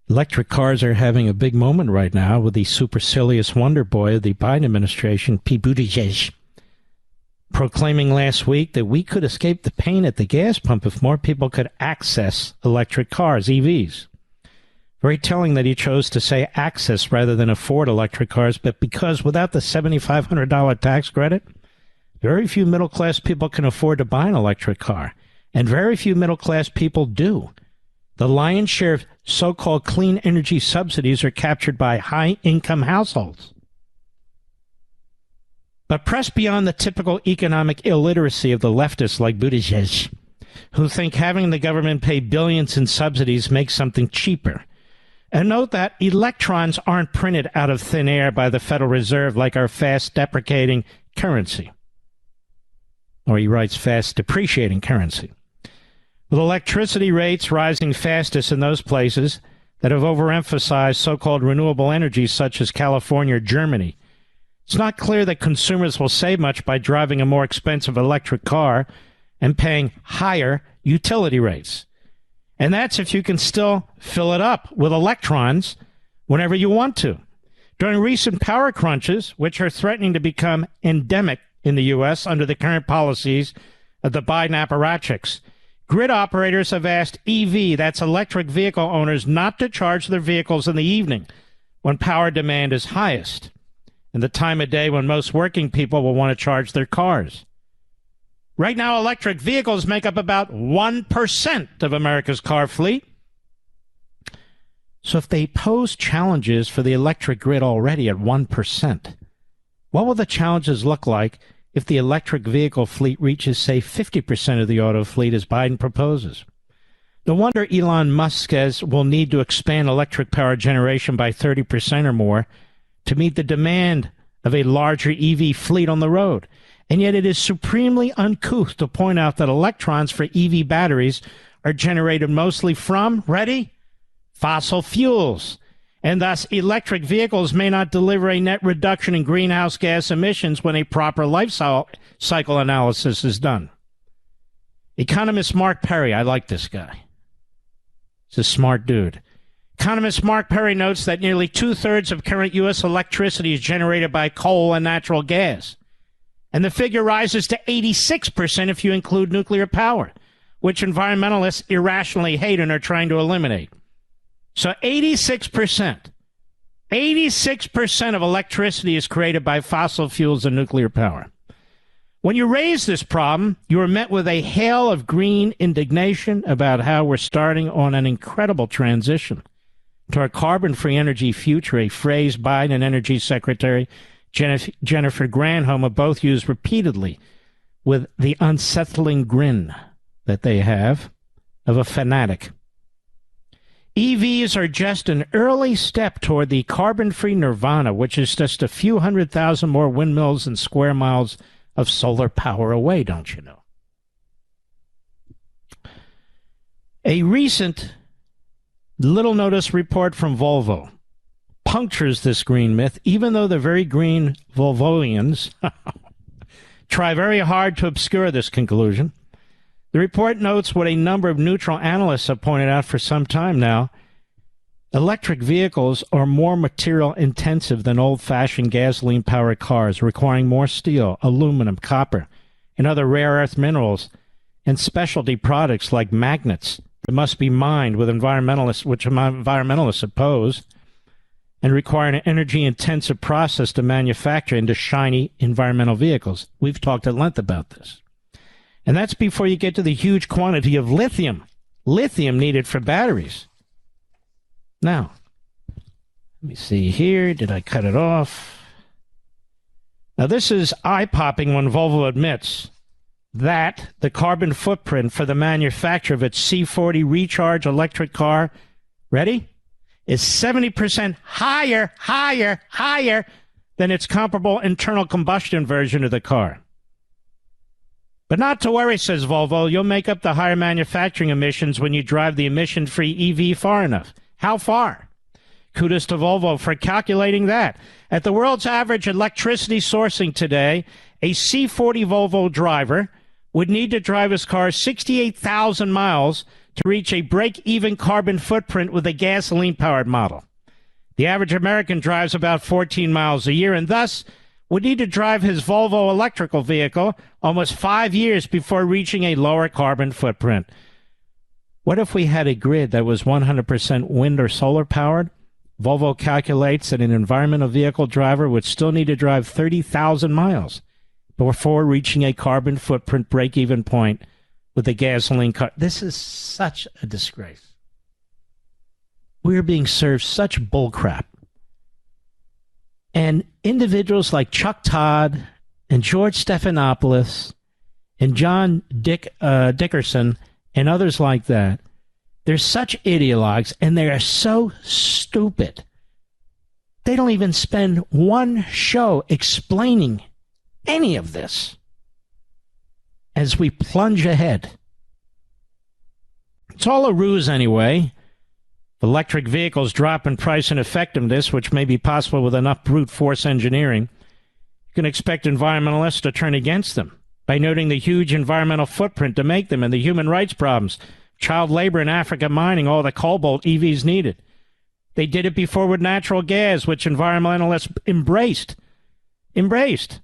Electric cars are having a big moment right now with the supercilious wonder boy of the Biden administration, Pete Buttigieg, proclaiming last week that we could escape the pain at the gas pump if more people could access electric cars, EVs. Very telling that he chose to say access rather than afford electric cars, but because without the $7,500 tax credit, very few middle-class people can afford to buy an electric car, and very few middle-class people do. The lion's share of so-called clean energy subsidies are captured by high-income households. But press beyond the typical economic illiteracy of the leftists like Buttigieg, who think having the government pay billions in subsidies makes something cheaper. And note that electrons aren't printed out of thin air by the Federal Reserve like our fast-depreciating currency. Or he writes fast-depreciating currency. With electricity rates rising fastest in those places that have overemphasized so-called renewable energies such as California or Germany, it's not clear that consumers will save much by driving a more expensive electric car and paying higher utility rates. And that's if you can still fill it up with electrons whenever you want to. During recent power crunches, which are threatening to become endemic in the U.S. under the current policies of the Biden apparatchiks, grid operators have asked EV, that's electric vehicle owners, not to charge their vehicles in the evening when power demand is highest, and the time of day when most working people will want to charge their cars. Right now, electric vehicles make up about 1% of America's car fleet. So if they pose challenges for the electric grid already at 1%, what will the challenges look like if the electric vehicle fleet reaches, say, 50% of the auto fleet as Biden proposes? No wonder Elon Musk says we'll need to expand electric power generation by 30% or more to meet the demand of a larger EV fleet on the road. And yet it is supremely uncouth to point out that electrons for EV batteries are generated mostly from, ready, fossil fuels. And thus electric vehicles may not deliver a net reduction in greenhouse gas emissions when a proper life cycle analysis is done. Economist Mark Perry, I like this guy. He's a smart dude. Economist Mark Perry notes that nearly two-thirds of current U.S. electricity is generated by coal and natural gas. And the figure rises to 86% if you include nuclear power, which environmentalists irrationally hate and are trying to eliminate. So 86% of electricity is created by fossil fuels and nuclear power. When you raise this problem, you are met with a hail of green indignation about how we're starting on an incredible transition to a carbon-free energy future, a phrase Biden Energy Secretary Jennifer Granholm have both used repeatedly with the unsettling grin that they have of a fanatic. EVs are just an early step toward the carbon-free nirvana, which is just a few 100,000 more windmills and square miles of solar power away, don't you know? A recent little notice report from Volvo punctures this green myth, even though the very green Volvoians try very hard to obscure this conclusion. The report notes what a number of neutral analysts have pointed out for some time now. Electric vehicles are more material intensive than old-fashioned gasoline-powered cars, requiring more steel, aluminum, copper, and other rare earth minerals, and specialty products like magnets that must be mined with which environmentalists oppose, and require an energy-intensive process to manufacture into shiny environmental vehicles. We've talked at length about this. And that's before you get to the huge quantity of lithium needed for batteries. Now, let me see here. Did I cut it off? Now, this is eye-popping when Volvo admits that the carbon footprint for the manufacture of its C40 Recharge electric car, ready, is 70% higher than its comparable internal combustion version of the car. But not to worry, says Volvo, you'll make up the higher manufacturing emissions when you drive the emission-free EV far enough. How far? Kudos to Volvo for calculating that. At the world's average electricity sourcing today, a C40 Volvo driver would need to drive his car 68,000 miles to reach a break-even carbon footprint with a gasoline-powered model. The average American drives about 14 miles a year and thus would need to drive his Volvo electrical vehicle almost 5 years before reaching a lower carbon footprint. What if we had a grid that was 100% wind or solar powered? Volvo calculates that an environmental vehicle driver would still need to drive 30,000 miles before reaching a carbon footprint break-even point with a gasoline car. This is such a disgrace. We're being served such bullcrap. And individuals like Chuck Todd and George Stephanopoulos and John Dickerson and others like that, they're such ideologues and they are so stupid. They don't even spend one show explaining any of this as we plunge ahead. It's all a ruse anyway. If electric vehicles drop in price and effectiveness, which may be possible with enough brute force engineering, you can expect environmentalists to turn against them by noting the huge environmental footprint to make them and the human rights problems, child labor in Africa mining all the cobalt EVs needed. They did it before with natural gas, which environmentalists embraced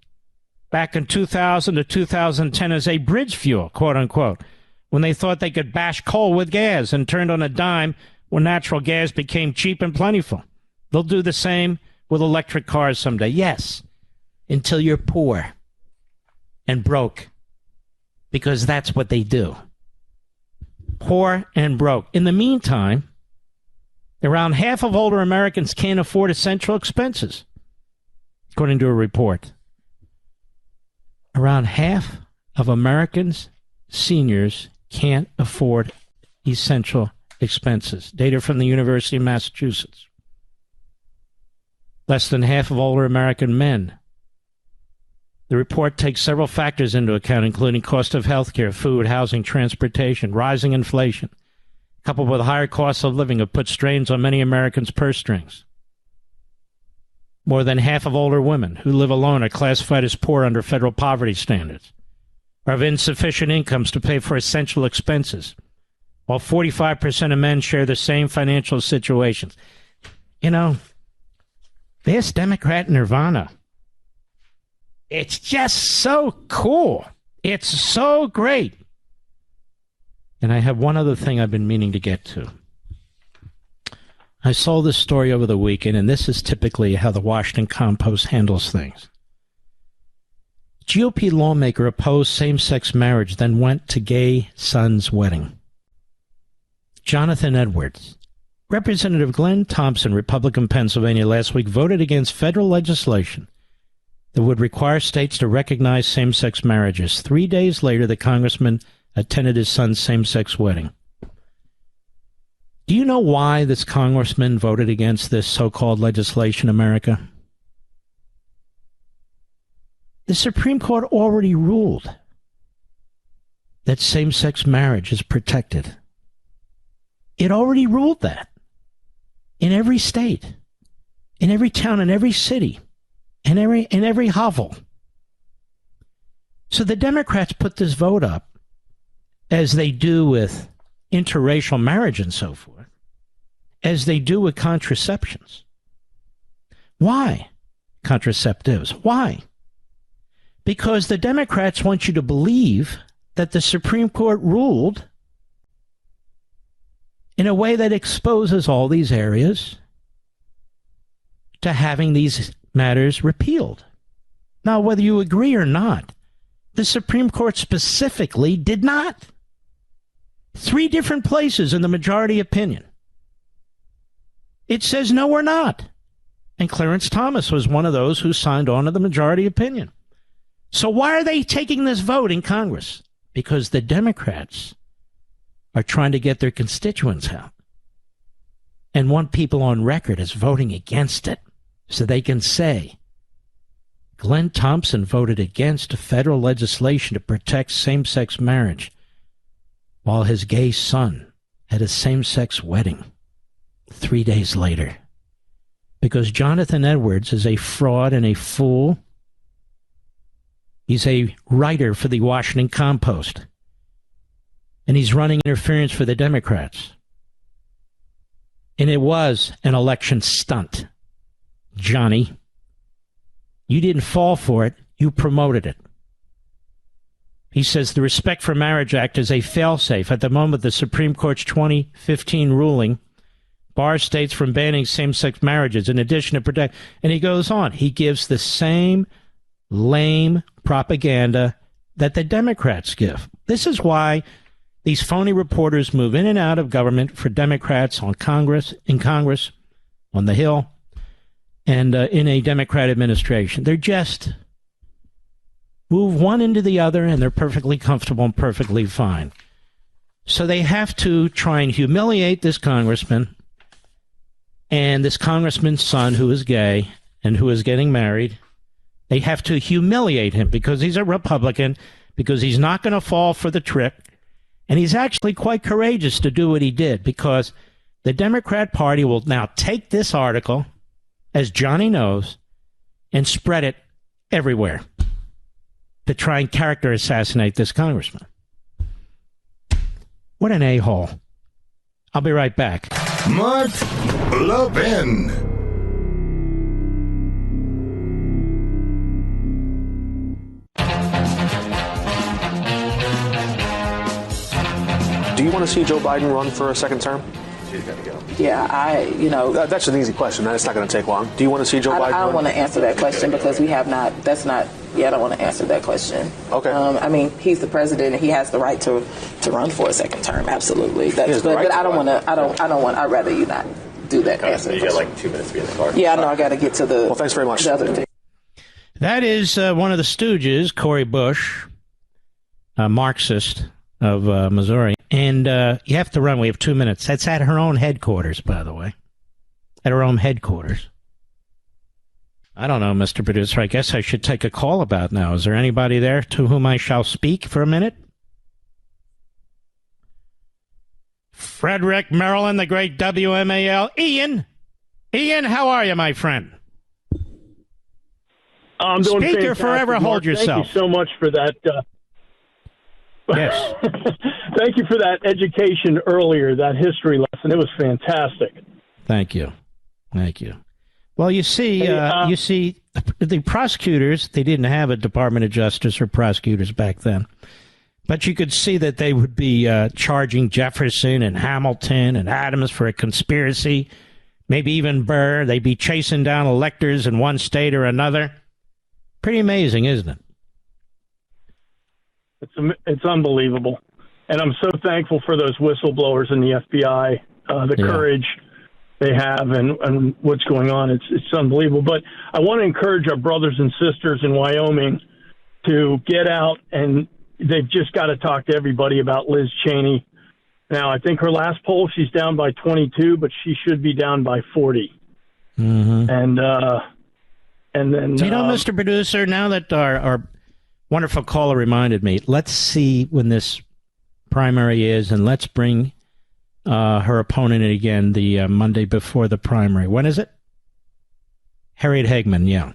back in 2000 to 2010 as a bridge fuel, quote unquote, when they thought they could bash coal with gas and turned on a dime when natural gas became cheap and plentiful. They'll do the same with electric cars someday. Yes, until you're poor and broke, because that's what they do. Poor and broke. In the meantime, around half of older Americans can't afford essential expenses, according to a report. Around half of Americans, seniors, can't afford essential expenses. Data from the University of Massachusetts. Less than half of older American men. The report takes several factors into account, including cost of health care, food, housing, transportation, rising inflation, coupled with higher costs of living, have put strains on many Americans' purse strings. More than half of older women who live alone are classified as poor under federal poverty standards, or have insufficient incomes to pay for essential expenses. while 45% of men share the same financial situations. You know, this Democrat nirvana, it's just so cool. It's so great. And I have one other thing I've been meaning to get to. I saw this story over the weekend, and this is typically how the Washington Compost handles things. GOP lawmaker opposed same-sex marriage, then went to gay son's wedding. Jonathan Edwards. Representative Glenn Thompson, Republican, Pennsylvania, last week voted against federal legislation that would require states to recognize same-sex marriages. 3 days later, the congressman attended his son's same-sex wedding. Do you know why this congressman voted against this so-called legislation, America? The Supreme Court already ruled that same-sex marriage is protected. It already ruled that in every state, in every town, in every city, in every hovel. So the Democrats put this vote up, as they do with interracial marriage and so forth, as they do with contraceptions. Why? Contraceptives. Why? Because the Democrats want you to believe that the Supreme Court ruled in a way that exposes all these areas to having these matters repealed. Now, whether you agree or not, the Supreme Court specifically did not. 3 different places in the majority opinion. It says, no, we're not. And Clarence Thomas was one of those who signed on to the majority opinion. So why are they taking this vote in Congress? Because the Democrats are trying to get their constituents out and want people on record as voting against it so they can say, Glenn Thompson voted against federal legislation to protect same-sex marriage while his gay son had a same-sex wedding 3 days later. Because Jonathan Edwards is a fraud and a fool. He's a writer for the Washington Compost. And he's running interference for the Democrats. And it was an election stunt. Johnny, you didn't fall for it, you promoted it. He says the Respect for Marriage Act is a failsafe. At the moment, the Supreme Court's 2015 ruling bars states from banning same-sex marriages in addition to protect. And he goes on. He gives the same lame propaganda that the Democrats give. This is why these phony reporters move in and out of government for Democrats in Congress, on the Hill, and in a Democrat administration. They're just move one into the other, and they're perfectly comfortable and perfectly fine. So they have to try and humiliate this congressman and this congressman's son who is gay and who is getting married. They have to humiliate him because he's a Republican, because he's not going to fall for the trick. And he's actually quite courageous to do what he did, because the Democrat Party will now take this article, as Johnny knows, and spread it everywhere to try and character assassinate this congressman. What an a-hole. I'll be right back. Mark Levin. Do you want to see Joe Biden run for a second term? She's got to go. Yeah, that's an easy question. It's not going to take long. Do you want to see Joe Biden run? I don't want to answer that question because we have not, I don't want to answer that question. Okay. I mean, he's the president and he has the right to run for a second term. Absolutely. That's good. But I don't want to, I'd rather you not do that answer. You got like 2 minutes to be in the car. Yeah, I know. I got to get to the. Well, thanks very much. The other thing. That is one of the stooges, Cory Bush, a Marxist of Missouri. And you have to run. We have 2 minutes. That's at her own headquarters, by the way. At her own headquarters. I don't know, Mr. Producer. I guess I should take a call about now. Is there anybody there to whom I shall speak for a minute? Frederick, Maryland, the great WMAL. Ian, how are you, my friend? I'm doing Speaker fantastic, forever, Mark. hold yourself. Thank you so much for that. Yes. Thank you for that education earlier, that history lesson. It was fantastic. Thank you. Well, you see, the prosecutors, they didn't have a Department of Justice or prosecutors back then. But you could see that they would be charging Jefferson and Hamilton and Adams for a conspiracy, maybe even Burr. They'd be chasing down electors in one state or another. Pretty amazing, isn't it? It's unbelievable. And I'm so thankful for those whistleblowers in the FBI, courage they have and what's going on. It's unbelievable. But I want to encourage our brothers and sisters in Wyoming to get out, and they've just got to talk to everybody about Liz Cheney. Now, I think her last poll, she's down by 22, but she should be down by 40. Mm-hmm. And then... Do you know, Mr. Producer, now that our wonderful caller reminded me, let's see when this primary is, and let's bring her opponent in again the Monday before the primary. When is it? Harriet Hagman, yeah.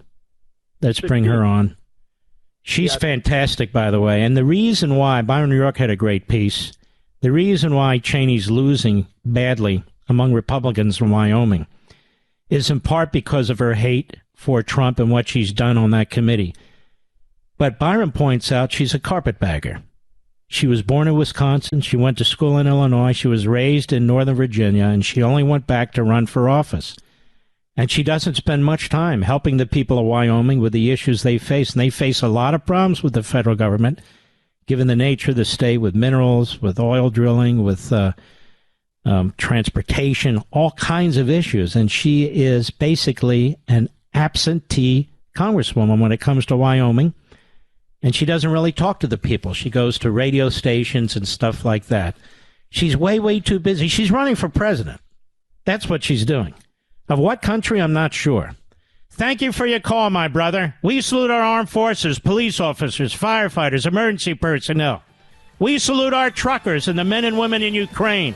Let's bring her on. She's fantastic, by the way. And the reason why, Byron New York had a great piece, the reason why Cheney's losing badly among Republicans in Wyoming is in part because of her hate for Trump and what she's done on that committee. But Byron points out she's a carpetbagger. She was born in Wisconsin. She went to school in Illinois. She was raised in Northern Virginia, and she only went back to run for office. And she doesn't spend much time helping the people of Wyoming with the issues they face. And they face a lot of problems with the federal government, given the nature of the state, with minerals, with oil drilling, with transportation, all kinds of issues. And she is basically an absentee congresswoman when it comes to Wyoming. And she doesn't really talk to the people. She goes to radio stations and stuff like that. She's way, way too busy. She's running for president. That's what she's doing. Of what country, I'm not sure. Thank you for your call, my brother. We salute our armed forces, police officers, firefighters, emergency personnel. We salute our truckers and the men and women in Ukraine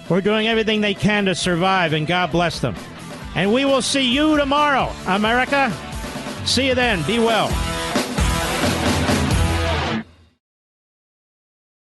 who are doing everything they can to survive, and God bless them. And we will see you tomorrow, America. See you then. Be well.